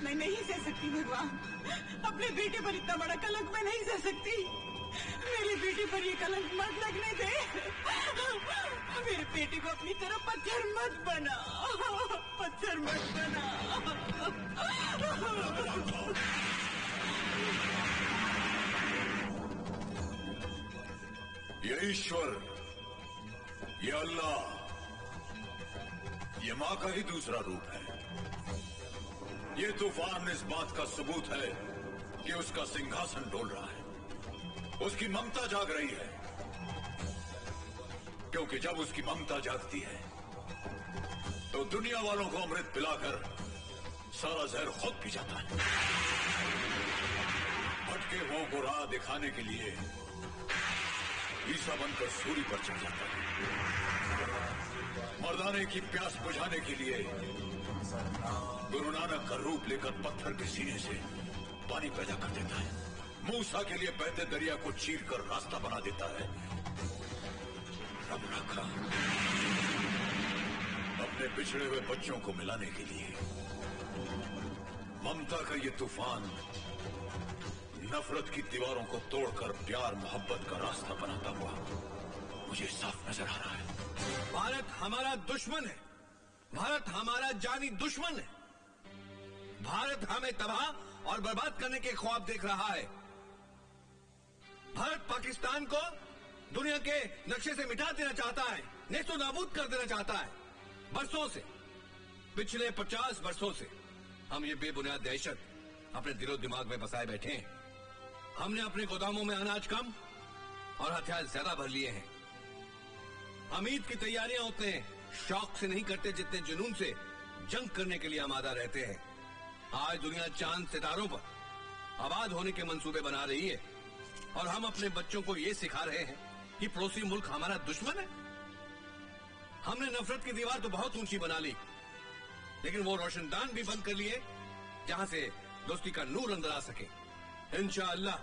मैं नहीं सह सकती भगवान, अपने बेटे पर इतना बड़ा कलंक मैं नहीं सह सकती। मेरे बेटे पर ये कलंक मत लगने दे। मेरे बेटे को अपनी तरफ पत्थर मत बना, पत्थर मत बना। ये ईश्वर, ये अल्लाह, ये माँ का ही दूसरा रूप है। ये तूफान इस बात का सबूत है कि उसका सिंहासन डोल रहा है, उसकी ममता जाग रही है। क्योंकि जब उसकी ममता जागती है तो दुनिया वालों को अमृत पिलाकर सारा जहर खुद पी जाता है। भटके हुओं को राह दिखाने के लिए ईसा बनकर सूली पर चढ़ जाता है। मर्दाने की प्यास बुझाने के लिए गुरु नानक का रूप लेकर पत्थर के सीने से पानी पैदा कर देता है। मूसा के लिए बहते दरिया को चीरकर रास्ता बना देता है। रब रखा अपने बिछड़े हुए बच्चों को मिलाने के लिए ममता का ये तूफान नफरत की दीवारों को तोड़कर प्यार मोहब्बत का रास्ता बनाता हुआ मुझे साफ नजर आ रहा है। भारत हमारा दुश्मन है, भारत हमारा जानी दुश्मन है। भारत हमें तबाह और बर्बाद करने के ख्वाब देख रहा है। भारत पाकिस्तान को दुनिया के नक्शे से मिटा देना चाहता है, नेस्तो नाबूद कर देना चाहता है। बरसों से, पिछले 50 वर्षों से हम ये बेबुनियाद दहशत अपने दिलो दिमाग में बसाए बैठे हैं। हमने अपने गोदामों में अनाज कम और हथियार ज्यादा भर लिए हैं। हम ईद की तैयारियां उतने शौक से नहीं करते जितने जुनून से जंग करने के लिए आमादा रहते हैं। आज दुनिया चांद सितारों पर आबाद होने के मंसूबे बना रही है और हम अपने बच्चों को ये सिखा रहे हैं कि पड़ोसी मुल्क हमारा दुश्मन है। हमने नफरत की दीवार तो बहुत ऊंची बना ली, लेकिन वो रोशनदान भी बंद कर लिए जहां से दोस्ती का नूर अंदर आ सके। इंशाअल्लाह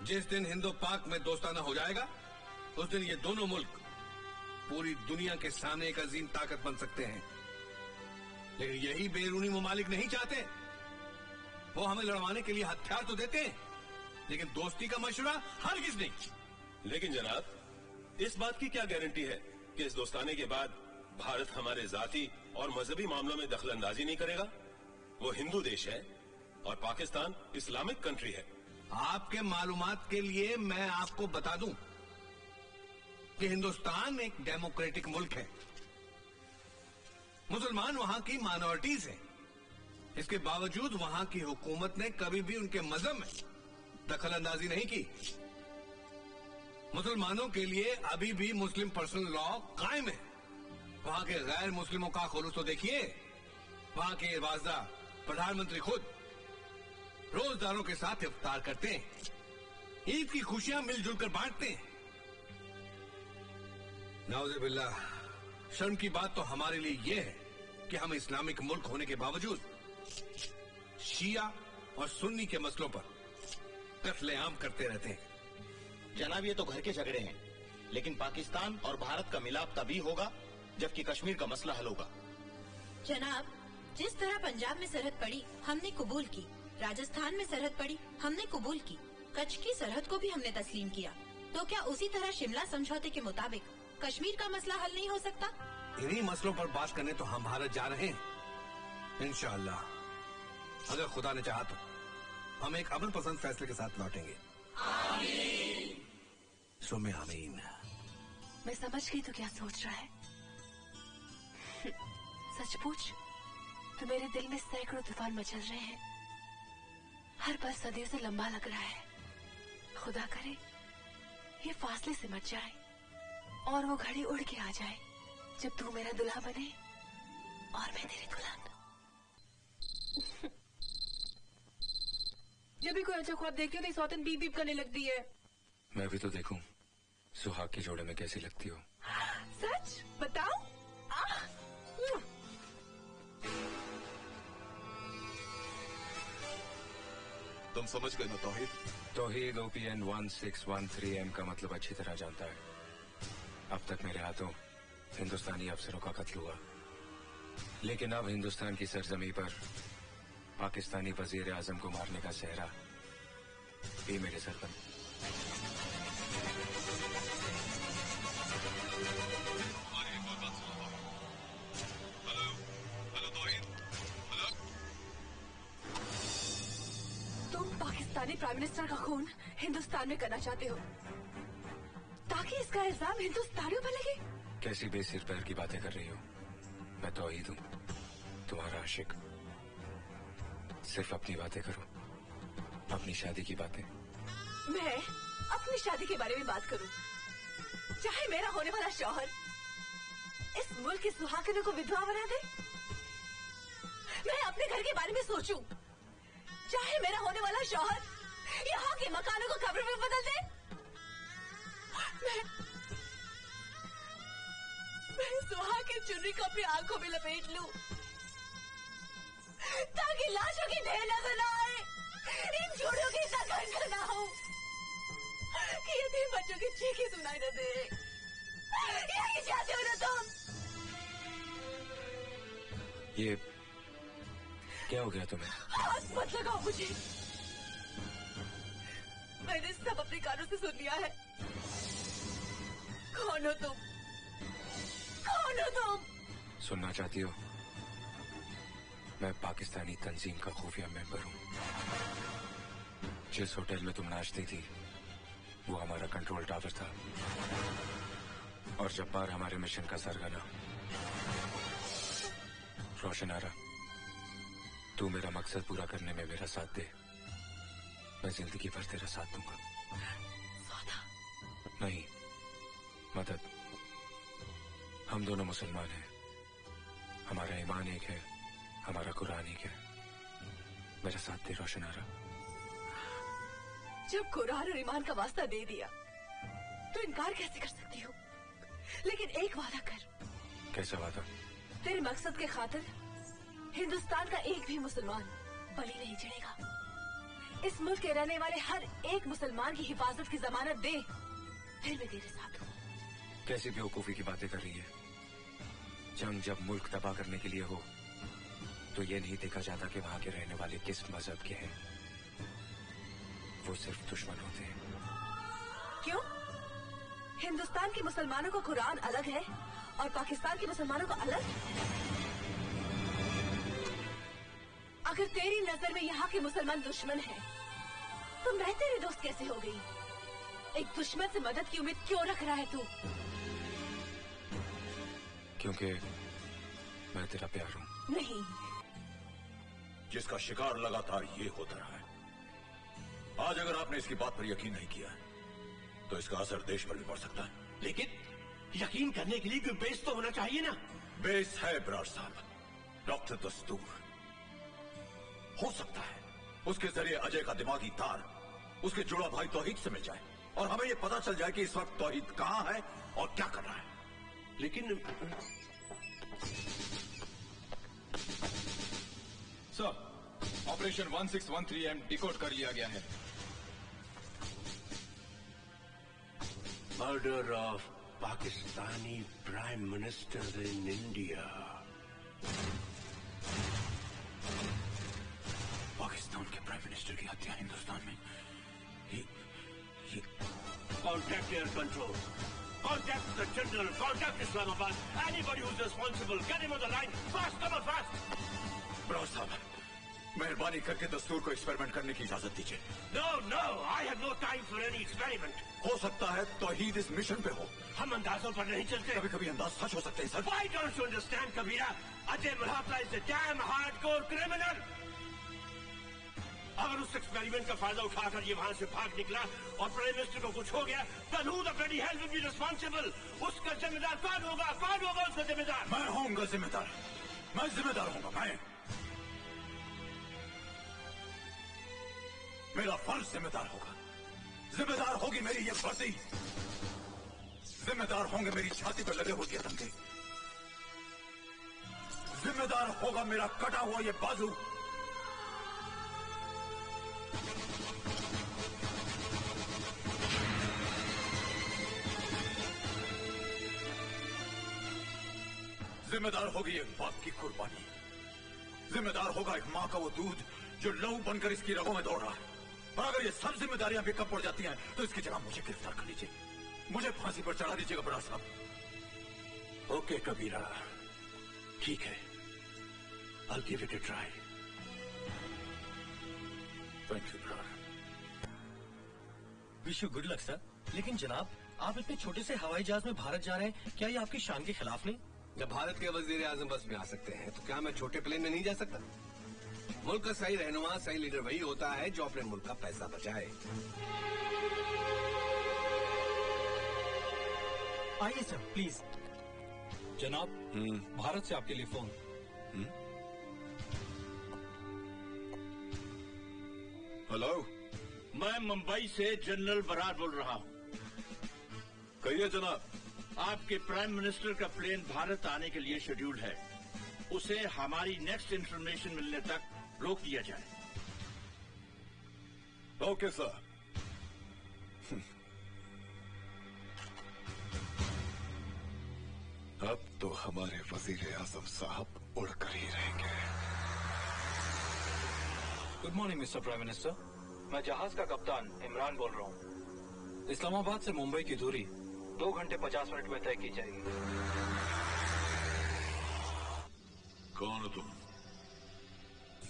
जिस दिन हिंदो पाक में दोस्ताना हो जाएगा उस दिन ये दोनों मुल्क पूरी दुनिया के सामने एक अजीम ताकत बन सकते हैं। लेकिन यही बैरूनी ममालिक नहीं चाहते। वो हमें लड़वाने के लिए हथियार तो देते हैं, लेकिन दोस्ती का मशवरा हरगिज नहीं। लेकिन जनाब, इस बात की क्या गारंटी है कि इस दोस्ताने के बाद भारत हमारे जाती और मजहबी मामलों में दखलंदाजी नहीं करेगा? वो हिंदू देश है और पाकिस्तान इस्लामिक कंट्री है। आपके मालूमात के लिए मैं आपको बता दूं कि हिंदुस्तान एक डेमोक्रेटिक मुल्क है। मुसलमान वहां की माइनॉरिटीज हैं। इसके बावजूद वहां की हुकूमत ने कभी भी उनके मजहब में दखल अंदाजी नहीं की। मुसलमानों के लिए अभी भी मुस्लिम पर्सनल लॉ कायम है। वहां के गैर मुस्लिमों का खुलूस तो देखिए। वहां के वाज़ा प्रधानमंत्री खुद रोजदारों के साथ इफ्तार करते हैं, ईद की खुशियां मिलजुल कर बांटते हैं। नाउज़ुबिल्लाह, शर्म की बात तो हमारे लिए यह है कि हम इस्लामिक मुल्क होने के बावजूद शिया और सुन्नी के मसलों पर कत्लेआम करते रहते हैं। जनाब, ये तो घर के झगड़े हैं, लेकिन पाकिस्तान और भारत का मिलाप तभी होगा जबकि कश्मीर का मसला हल होगा। जनाब, जिस तरह पंजाब में सरहद पड़ी हमने कबूल की, राजस्थान में सरहद पड़ी हमने कबूल की, कच्छ की सरहद को भी हमने तस्लीम किया, तो क्या उसी तरह शिमला समझौते के मुताबिक कश्मीर का मसला हल नहीं हो सकता? इन्हीं मसलों पर बात करने तो हम भारत जा रहे हैं। इंशाअल्लाह, अगर खुदा ने चाहा तो हम एक अमन पसंद फैसले के साथ लौटेंगे। आमीन। सुमे आमीन। मैं समझ गई तो क्या सोच रहा है। सच पूछ तो मेरे दिल में सैकड़ों तूफान मचल रहे हैं। हर पल सदियों से लंबा लग रहा है। खुदा करे ये फासले से मच जाए और वो घड़ी उड़ के आ जाए जब तू मेरा दुल्हा बने और मैं तेरी दुल्हन। जब भी कोई अच्छा ख्वाब देखती हो तो सौतन बीप बीप करने लगती है। मैं भी तो देखूं सुहाग के जोड़े में कैसी लगती हो। सच बताओ। तुम समझ गए ना तौहीद? तौहीद OPN 1613M का मतलब अच्छी तरह जानता है। अब तक मेरे हाथों हिंदुस्तानी अफसरों का कत्ल हुआ, लेकिन अब हिंदुस्तान की सरजमी पर पाकिस्तानी वजीर आजम को मारने का सेहरा भी मेरे सर पर। तुम पाकिस्तानी प्राइम मिनिस्टर का खून हिंदुस्तान में करना चाहते हो ताकि इसका इल्जाम हिंदुस्तानियों पर लगे? कैसी बेसिर पैर की बातें कर रही हो? मैं तौहीद हूँ, तुम्हारा आशिक। सिर्फ अपनी बातें करो, अपनी शादी की बातें। मैं अपनी शादी के बारे में बात करूं, चाहे मेरा होने वाला शौहर इस मुल्क की सुहागिनों को विधवा बना दे। मैं अपने घर के बारे में सोचूं, चाहे मेरा होने वाला शौहर यहाँ के मकानों को कब्र में बदल दे। मैं सुहाग की चुन्नी को अपनी आंखों में लपेट लूं ताकि लाशों की ढेर नजर न आए, इन जोड़ों की इतना घंटा ना हो कि यतीम बच्चों की चीखें सुनाई न दे। यही चाहते हो ना तुम? ये क्या हो गया तुम्हें? हाथ मत लगाओ मुझे। मैंने सब अपने कानों से सुन लिया है। कौन हो तुम? कौन हो तुम? सुनना चाहती हो? मैं पाकिस्तानी तंजीम का खुफिया मेंबर हूँ। जिस होटल में तुम नाचती थी वो हमारा कंट्रोल टावर था, और जब्बार हमारे मिशन का सरगना। रोशनारा, तू मेरा मकसद पूरा करने में मेरा साथ दे, मैं जिंदगी भर तेरा साथ दूंगा। नहीं, मदद। हम दोनों मुसलमान हैं, हमारा ईमान एक है, हमारा कुरान एक है। मेरा साथ दे रोशनारा। जब कुरान और ईमान का वास्ता दे दिया तो इनकार कैसे कर सकती हो? लेकिन एक वादा कर। कैसा वादा? तेरे मकसद के खातिर हिंदुस्तान का एक भी मुसलमान बलि नहीं चढ़ेगा। इस मुल्क के रहने वाले हर एक मुसलमान की हिफाजत की जमानत दे, फिर मैं तेरे साथ हूँ। कैसी बेवकूफी की बातें कर रही है? जंग जब मुल्क तबाह करने के लिए हो तो ये नहीं देखा जाता कि वहाँ के रहने वाले किस मजहब के हैं। वो सिर्फ दुश्मन होते हैं। क्यों? हिंदुस्तान के मुसलमानों का कुरान अलग है और पाकिस्तान के मुसलमानों का अलग? अगर तेरी नजर में यहाँ के मुसलमान दुश्मन हैं, तो मैं तेरी दोस्त कैसे हो गई? एक दुश्मन से मदद की उम्मीद क्यों रख रहा है तू? क्योंकि मैं तेरा प्यार हूँ। नहीं। जिसका शिकार लगातार ये होता रहा है, आज अगर आपने इसकी बात पर यकीन नहीं किया तो इसका असर देश पर भी पड़ सकता है। लेकिन यकीन करने के लिए कोई बेस तो होना चाहिए ना। बेस है बराड़ साहब, डॉक्टर दस्तूर। हो सकता है उसके जरिए अजय का दिमागी तार उसके जुड़ा भाई तौहीद से मिल जाए और हमें ये पता चल जाए कि इस वक्त तौहीद कहां है और क्या कर रहा है। लेकिन सर, ऑपरेशन 1613M डिकोड कर लिया गया है। Murder of Pakistani prime minister in India. Pakistan के प्राइम मिनिस्टर की हत्या हिंदुस्तान में। Contact air control. Contact the general. Contact Islamabad. Anybody who's responsible, get him on the line. Fast, come on, fast. Brar साहब, मेहरबानी करके दस्तूर को एक्सपेरिमेंट करने की इजाजत दीजिए। No, no, I have no time for any experiment. हो सकता है तौहीद इस मिशन पे हो। हम अंदाजों पर नहीं चलते। कभी कभी अंदाज सच हो सकते हैं sir. Why don't you understand, Kabira? Ajay Malhotra is a damn hardcore criminal. अगर उस एक्सपेरिमेंट का फायदा उठाकर ये वहां से भाग निकला और प्राइम मिनिस्टर को कुछ हो गया, then who the bloody hell will be responsible? उसका जिम्मेदार कौन होगा? कौन होगा उसका जिम्मेदार? मैं होऊंगा जिम्मेदार। मैं जिम्मेदार होऊंगा। मैं मेरा फर्ज जिम्मेदार होगा। जिम्मेदार होगी मेरी ये वर्दी। जिम्मेदार होंगे मेरी छाती पर लगे हुए ये तंगे। जिम्मेदार होगा मेरा कटा हुआ ये बाजू। जिम्मेदार होगी एक बाप की कुर्बानी। जिम्मेदार होगा एक मां का वो दूध जो लहू बनकर इसकी रगों में दौड़ रहा है। और अगर ये सब जिम्मेदारियां भी कम पड़ जाती हैं तो इसकी जगह मुझे गिरफ्तार कर लीजिए, मुझे फांसी पर चढ़ा दीजिएगा बराड़ साहब। ओके कबीरा, ठीक है। I'll give it a try. Thank you, brother. Wish you good luck sir. लेकिन जनाब, आप इतने छोटे से हवाई जहाज में भारत जा रहे हैं, क्या ये आपकी शान के खिलाफ नहीं? जब भारत के वजीर आजम बस में आ सकते हैं तो क्या मैं छोटे प्लेन में नहीं जा सकता? मुल्क का सही रहनुमा, सही लीडर वही होता है जो अपने मुल्क का पैसा बचाए। आइए सर, प्लीज। जनाब, भारत से आपके लिए फोन। हेलो, मैं मुंबई से जनरल बरार बोल रहा हूँ। कहिए जनाब। आपके प्राइम मिनिस्टर का प्लेन भारत आने के लिए शेड्यूल्ड है। उसे हमारी नेक्स्ट इंफॉर्मेशन मिलने तक रोक दिया जाए। Okay sir. अब तो हमारे वजीर आजम साहब उड़कर ही रहेंगे। Good morning mister prime minister. मैं जहाज का कप्तान इमरान बोल रहा हूँ। इस्लामाबाद से मुंबई की दूरी 2 घंटे 50 मिनट में तय की जाएगी। कौन हो तुम?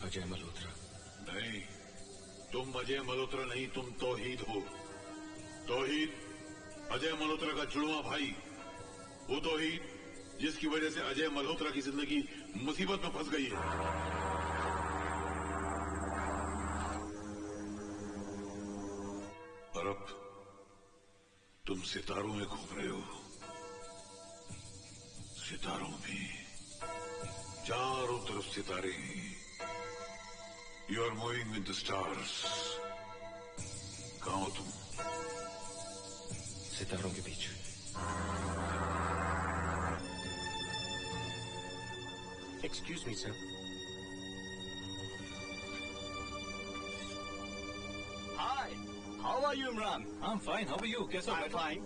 अजय मल्होत्रा। नहीं, तुम अजय मल्होत्रा नहीं, तुम तौहीद हो। तौहीद अजय मल्होत्रा का जुड़वा भाई। वो तौहीद जिसकी वजह से अजय मल्होत्रा की जिंदगी मुसीबत में फंस गई है। और अब तुम सितारों में घूम रहे हो। सितारों में चारों तरफ सितारे हैं। You are moving with the stars. कहां हो तुम? सितारों के बीच। Excuse me sir. Hi, how are you Imran? I am fine, how are you? कैसा है? फाइन।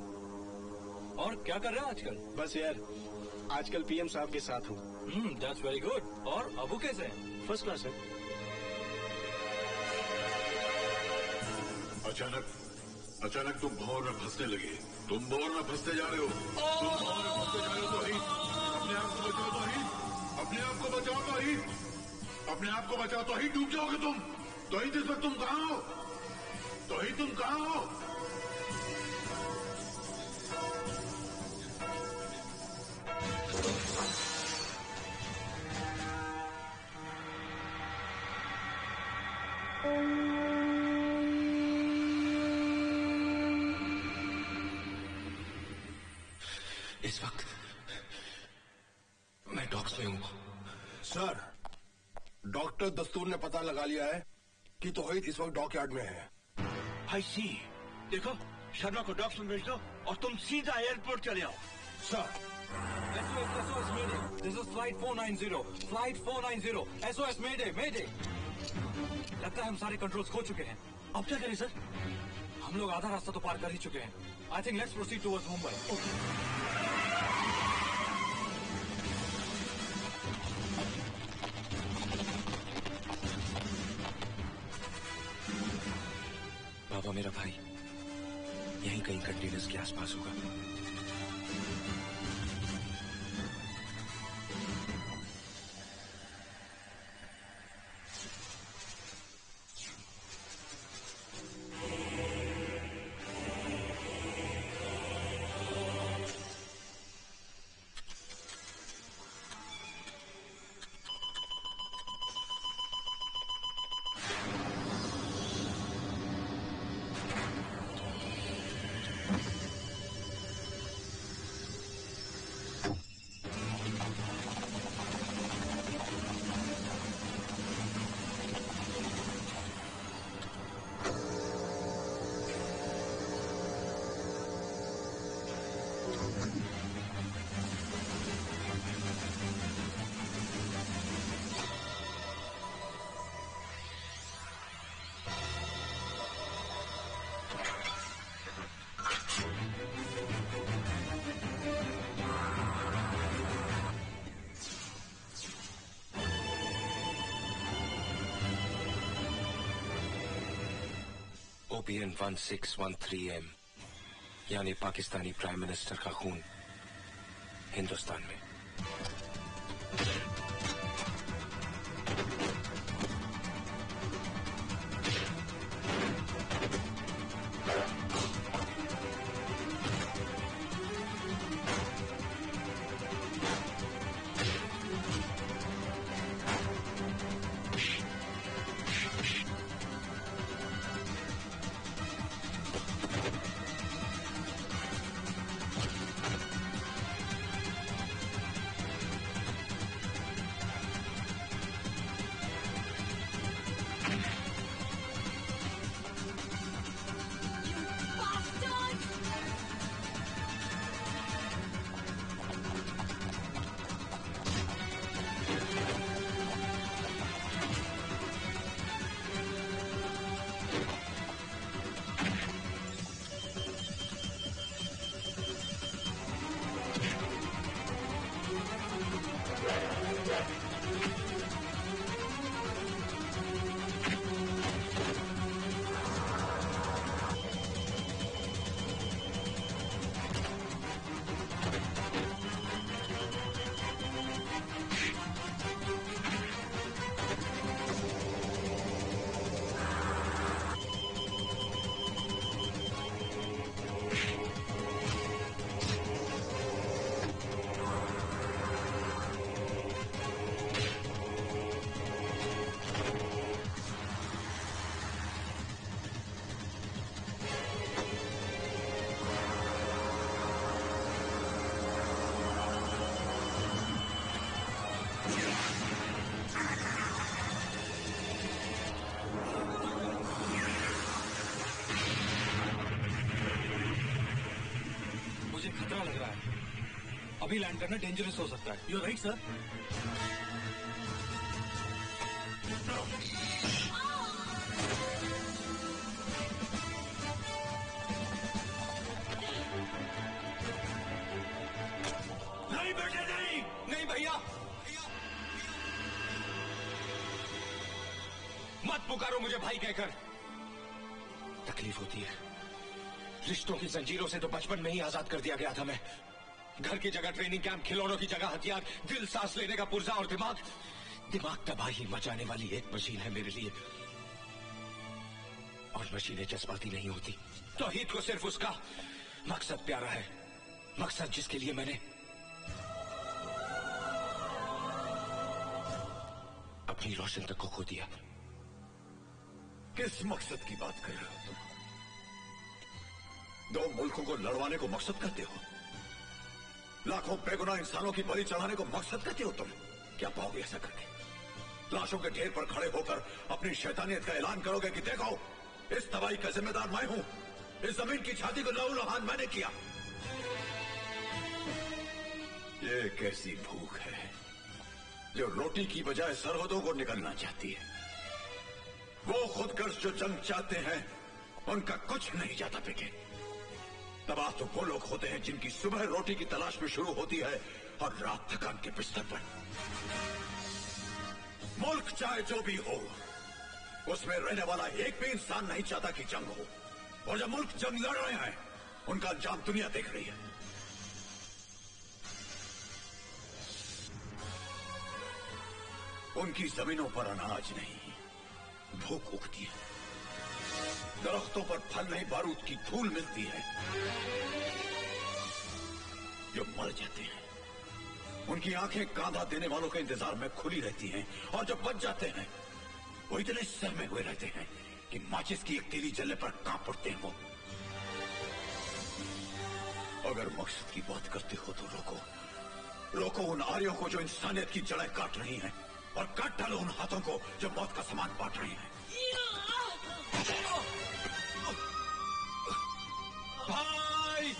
और क्या कर रहे हैं आजकल? बस यार, आजकल पीएम साहब के साथ हूँ। That's very good. और अबू कैसे हैं? फर्स्ट क्लास है। अचानक तुम भंवर में फंसने लगे। तुम भंवर में फंसते जा रहे हो। तुम भंवर में फंसते जा रहे हो तौहीद। अपने आप को बचाओ तौहीद। अपने आप को बचाओ तौहीद। अपने आप को बचाओ तौहीद। डूब जाओगे तुम। तौहीद इस वक्त तुम कहां हो? तौहीद तुम कहां हो? डॉक्स में हूँ। सर, डॉक्टर दस्तूर ने पता लगा लिया है कि तौहीद इस वक्त डॉक यार्ड में है। आई सी। देखो, शर्मा को डॉक्स में भेज दो और तुम सीधा एयरपोर्ट चले आओ। Sir. SOS Mayday. This is flight 490. Flight 490. SOS Mayday. Mayday. लगता है हम सारे कंट्रोल्स खो चुके हैं। अब क्या करें सर? हम लोग आधा रास्ता तो पार कर ही चुके हैं। I think let's proceed towards Mumbai. बाबा मेरा भाई यहीं कहीं कंटेनर्स के आसपास होगा। OPN 1613M यानी पाकिस्तानी प्राइम मिनिस्टर का खून हिंदुस्तान में। खतरा लग रहा है। अभी लैंड करना डेंजरस हो सकता है। You right sir. नहीं बेटे नहीं, नहीं भैया, मत पुकारो मुझे भाई कहकर। तकलीफ होती है। रिश्तों की जंजीरों से तो बचपन में ही आजाद कर दिया गया था मैं। घर की जगह ट्रेनिंग कैंप, खिलौनों की जगह हथियार, दिल सांस लेने का पुर्जा और दिमाग तबाही मचाने वाली एक मशीन है मेरे लिए। और मशीनें जज्बाती नहीं होती। तौहीद को सिर्फ उसका मकसद प्यारा है, मकसद जिसके लिए मैंने अपनी रोशन तक को खो दिया। किस मकसद की बात कर रहे हो तुम? दो मुल्कों को लड़वाने को मकसद करते हो? लाखों बेगुनाह इंसानों की बलि चढ़ाने को मकसद कहते हो तुम? क्या पाओगे ऐसा करके? लाशों के ढेर पर खड़े होकर अपनी शैतानियत का ऐलान करोगे कि देखो, इस तबाही का जिम्मेदार मैं हूं, इस जमीन की छाती को लहूलुहान मैंने किया। ये कैसी भूख है जो रोटी की बजाय सरहदों को निकलना चाहती है। वो खुदगर्ज जो जंग चाहते हैं उनका कुछ नहीं जाता बेटे। तबाह तो वो लोग होते हैं जिनकी सुबह रोटी की तलाश में शुरू होती है और रात थकान के बिस्तर पर। मुल्क चाहे जो भी हो, उसमें रहने वाला एक भी इंसान नहीं चाहता कि जंग हो, और जब मुल्क जंग लड़ रहे हैं उनका अंजाम दुनिया देख रही है। उनकी जमीनों पर अनाज नहीं, भूख उगती है। दरख्तों पर फल नहीं, बारूद की धूल मिलती है। जो मर जाते हैं उनकी आंखें कांधा देने वालों के इंतजार में खुली रहती हैं, और जब बच जाते हैं वो इतने सहमे हुए रहते हैं कि माचिस की एक तीली जलने पर कांप उठते हैं। वो अगर मकसद की बात करते हो तो रोको उन आर्यों को जो इंसानियत की जड़ें काट रही हैं, और काट डालो उन हाथों को जो मौत का सामान बांट रहे हैं। भाई!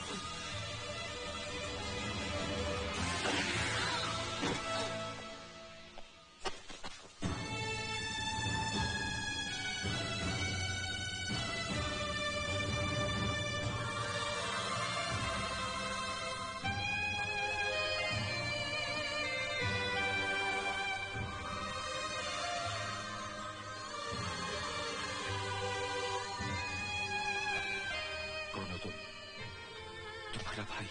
तुम्हारा भाई।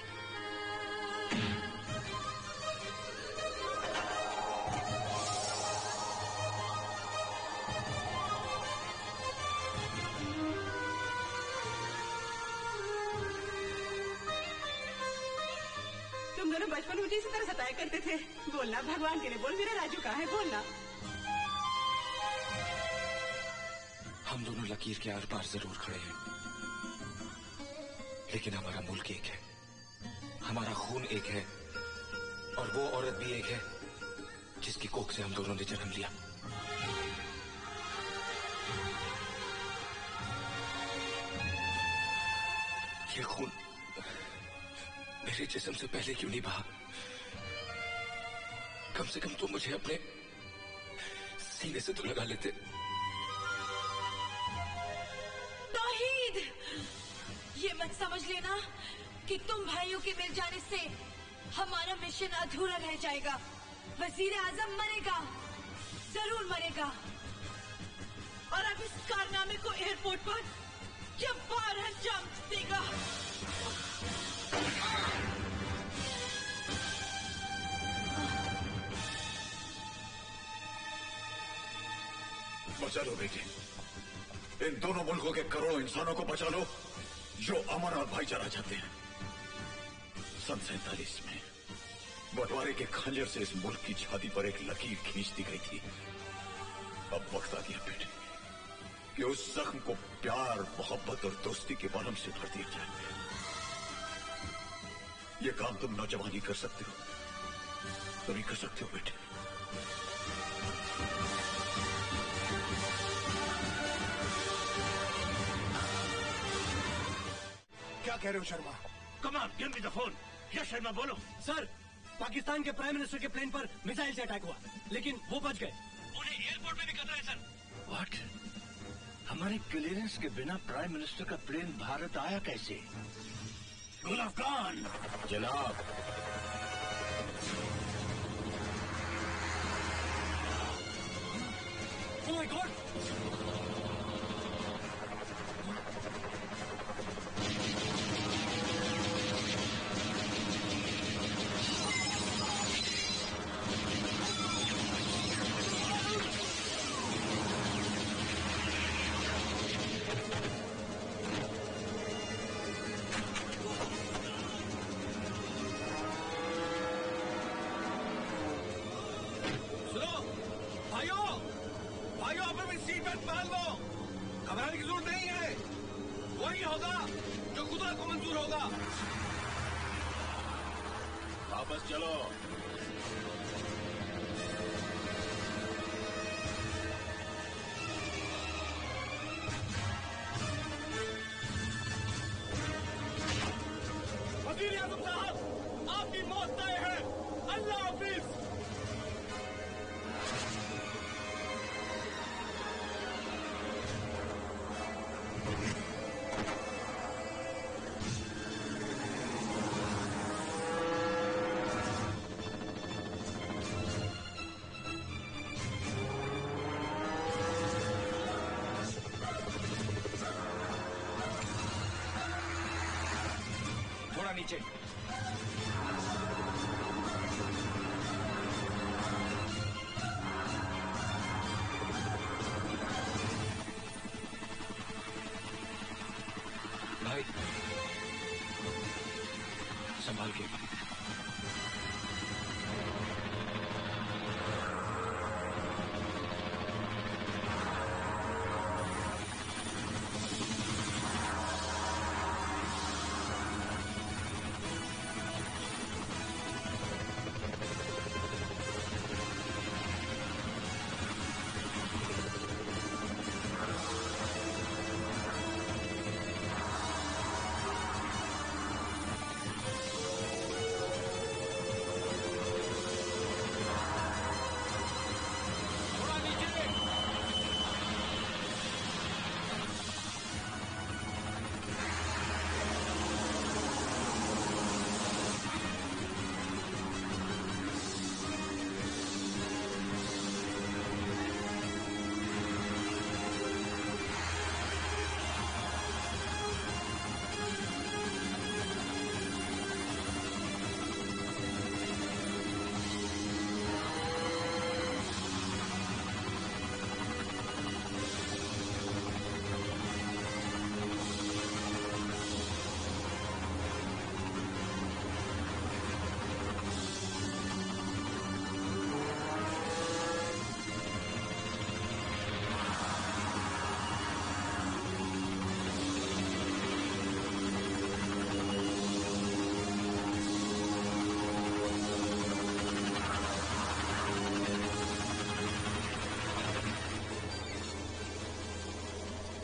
तुम दोनों बचपन में मुझे इसी तरह सताया करते थे। बोलना, भगवान के लिए बोल, मेरा राजू कहाँ है? बोलना। हम दोनों लकीर के आर पार जरूर खड़े हैं, लेकिन हमारा मुल्क एक है, हमारा खून एक है, और वो औरत भी एक है जिसकी कोख से हम दोनों ने जन्म लिया। ये खून मेरे जिस्म से पहले क्यों नहीं बहा? कम से कम तुम मुझे अपने सीने से तो लगा लेते। तौहीद, ये मत समझ लेना कि तुम भाइयों के मिल जाने से हमारा मिशन अधूरा रह जाएगा। वजीर आजम मरेगा, जरूर मरेगा, और अब इस कारनामे को एयरपोर्ट पर जब्बार अंजाम देगा। बचा लो बेटे, इन दोनों मुल्कों के करोड़ों इंसानों को बचा लो जो अमन और भाईचारा चाहते हैं। सन 47 में बंटवारे के खंजर से इस मुल्क की छाती पर एक लकीर खींच दी गई थी। अब वक्त आ गया बेटे कि उस जख्म को प्यार, मोहब्बत और दोस्ती के बालम से भर दिया जाए। ये काम तुम नौजवानी कर सकते हो, तुम ही कर सकते हो बेटे। क्या कह रहे हो Sharma? Come on, give me the phone. Yes Sharma, बोलो। सर, पाकिस्तान के प्राइम मिनिस्टर के प्लेन पर मिसाइल से अटैक हुआ, लेकिन वो बच गए। उन्हें एयरपोर्ट में भी खतरा है सर। व्हाट? हमारे क्लियरेंस के बिना प्राइम मिनिस्टर का प्लेन भारत आया कैसे? गुल अफगान जनाब, ओह माय गॉड! वापस चलो। वजीर आजम साहब, आपकी मौत तय है। अल्लाह हाफिज। थोड़ा नीचे। भाई संभाल के।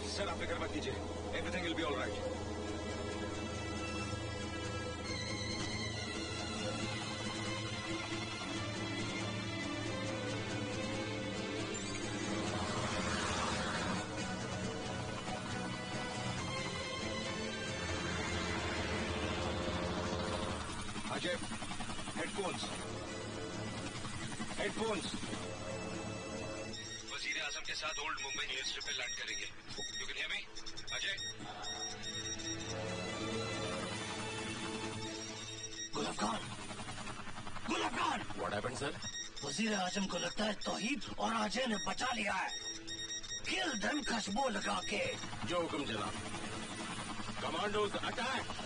सर आप फिक्र मत कीजिए, everything will be all right. Ajay, headphones. वजीर आजम के साथ ओल्ड मुंबई एयर स्ट्रिप पे लैंड करेंगे। You can hear me? Ajay. Gulab Khan, gulab Khan. What happened sir? वजीर आजम को लगता है तौहीद और अजय ने बचा लिया है। किल देम खुशबू लगा के। जो हुक्म जनाब। Commandos attack.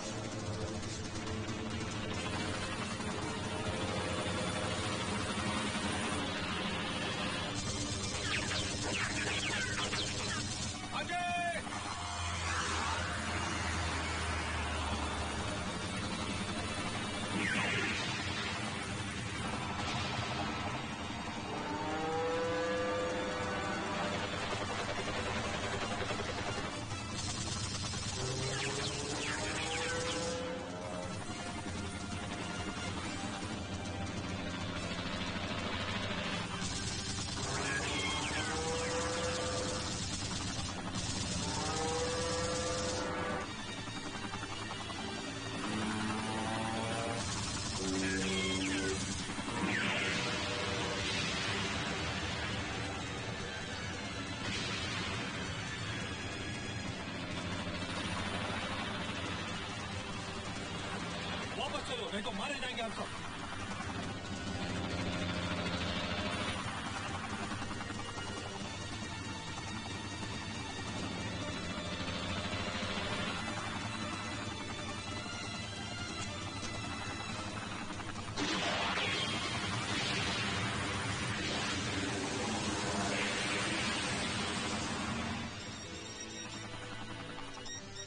वापस चलो, नहीं तो मारे जाएंगे हम सब।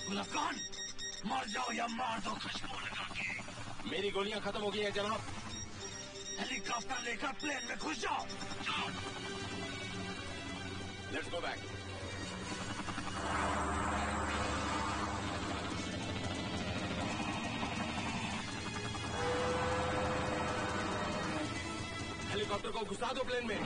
गुलाब खान, मर जाओ या मार दो खुशबू लगा के। मेरी गोलियां खत्म हो गई हैं जनाब। हेलीकॉप्टर लेकर प्लेन में घुस जाओ। Let's go back. हेलीकॉप्टर को घुसा दो प्लेन में।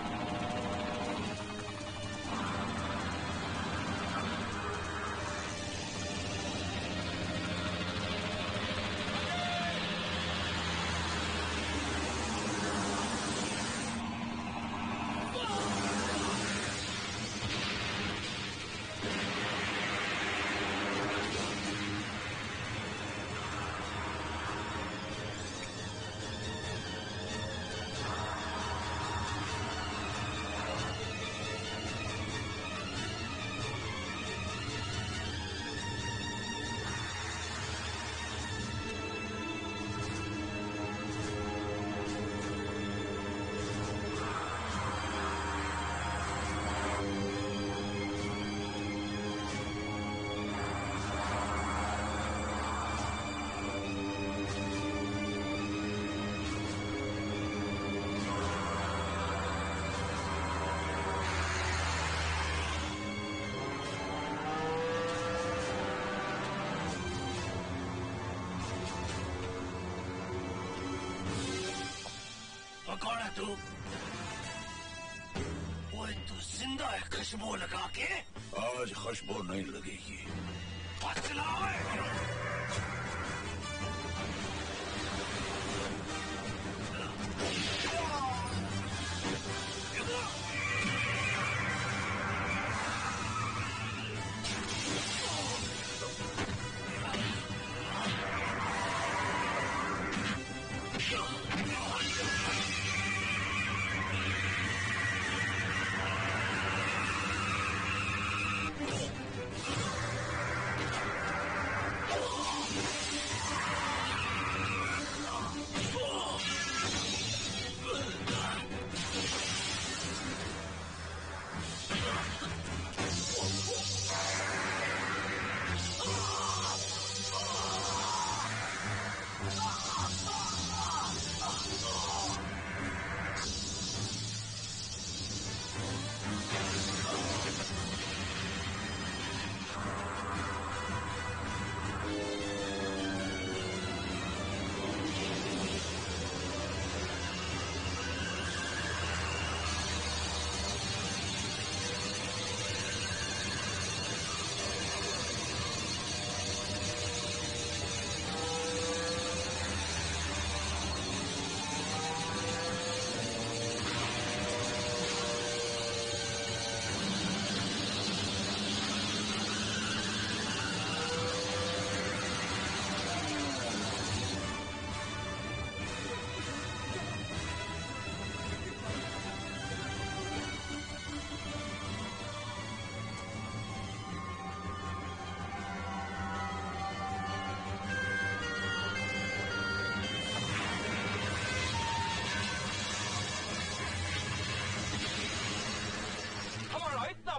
कौन है तू? ओए तू जिंदा है खुशबू लगा के? आज खुशबू नहीं लगेगी।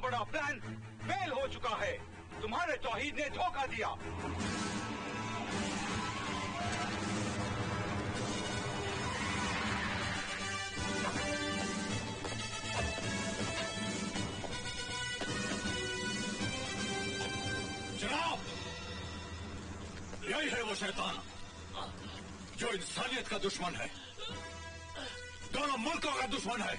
बड़ा प्लान फेल हो चुका है। तुम्हारे तौहीद ने धोखा दिया। जनाब, यही है वो शैतान जो इंसानियत का दुश्मन है, दोनों मुल्कों का दुश्मन है।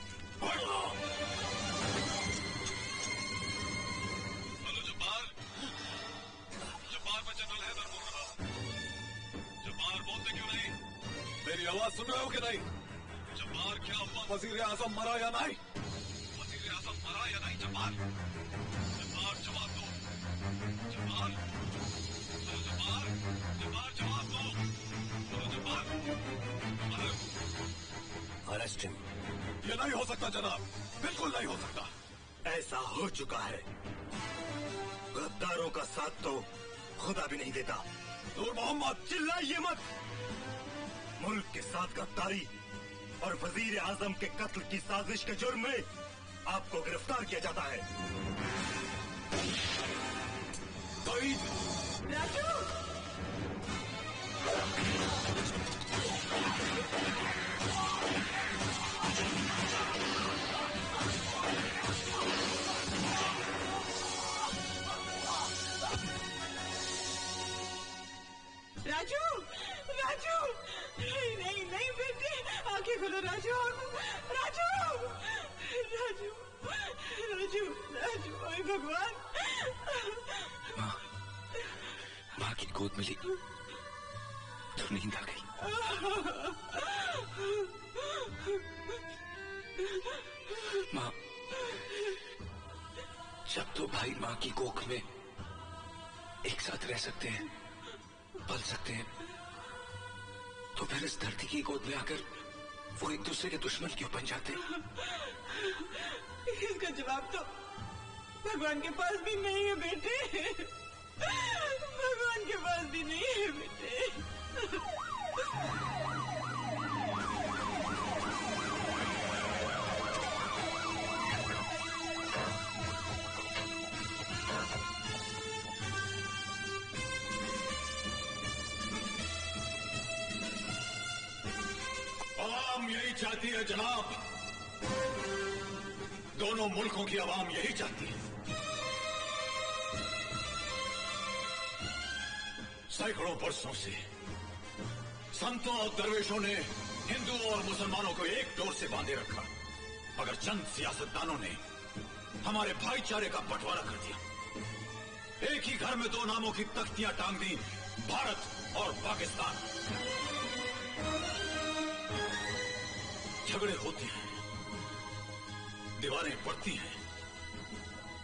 मेरी आवाज सुन रहे हो कि नहीं? जब्बार, क्या हुआ? वजीर आजम मरा या नहीं? वजीर आजम मरा या नहीं? जब्बार, जब्बार जवाब दो। जब्बार, जब्बार, जब्बार जवाब दो। बोलो जब्बार। Arrest him. ये नहीं हो सकता जनाब, बिल्कुल नहीं हो सकता। ऐसा हो चुका है। गद्दारों का साथ तो खुदा भी नहीं देता। नूर मोहम्मद, चिल्लाइए मत। मुल्क के साथ गद्दारी और वजीर आजम के कत्ल की साजिश के जुर्म में आपको गिरफ्तार किया जाता है। राजू! आंखें खोलो राजू, राजू, राजू, राजू, राजू, ओए भगवान। माँ की गोद मिली तो नींद आ गई। माँ, जब तो भाई माँ की कोख में एक साथ रह सकते हैं, पल सकते हैं, तो फिर इस धरती की गोद में आकर वो एक दूसरे के दुश्मन क्यों बन जाते? इसका जवाब तो भगवान के पास भी नहीं है बेटे, भगवान के पास भी नहीं है बेटे। आवाम यही चाहती है जनाब, दोनों मुल्कों की आवाम यही चाहती है। सैकड़ों वर्षों से संतों और दरवेशों ने हिंदुओं और मुसलमानों को एक डोर से बांधे रखा, मगर चंद सियासतदानों ने हमारे भाईचारे का बंटवारा कर दिया। एक ही घर में दो नामों की तख्तियां टांग दी, भारत और पाकिस्तान। झगड़े होते हैं, दीवारें पड़ती हैं,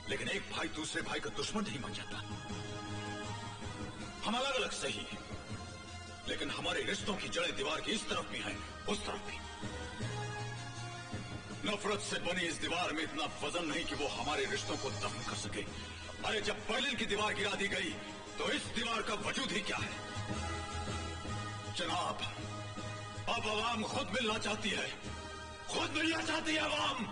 लेकिन एक भाई दूसरे भाई का दुश्मन नहीं बन जाता। हम अलग अलग सही हैं, लेकिन हमारे रिश्तों की जड़ें दीवार की इस तरफ भी हैं, उस तरफ भी। नफरत से बनी इस दीवार में इतना वजन नहीं कि वो हमारे रिश्तों को दफन कर सके। अरे जब बर्लिन की दीवार गिरा दी गई तो इस दीवार का वजूद ही क्या है? जनाब, अब आवाम खुद मिलना चाहती है, खुद मिलना चाहती है आवाम।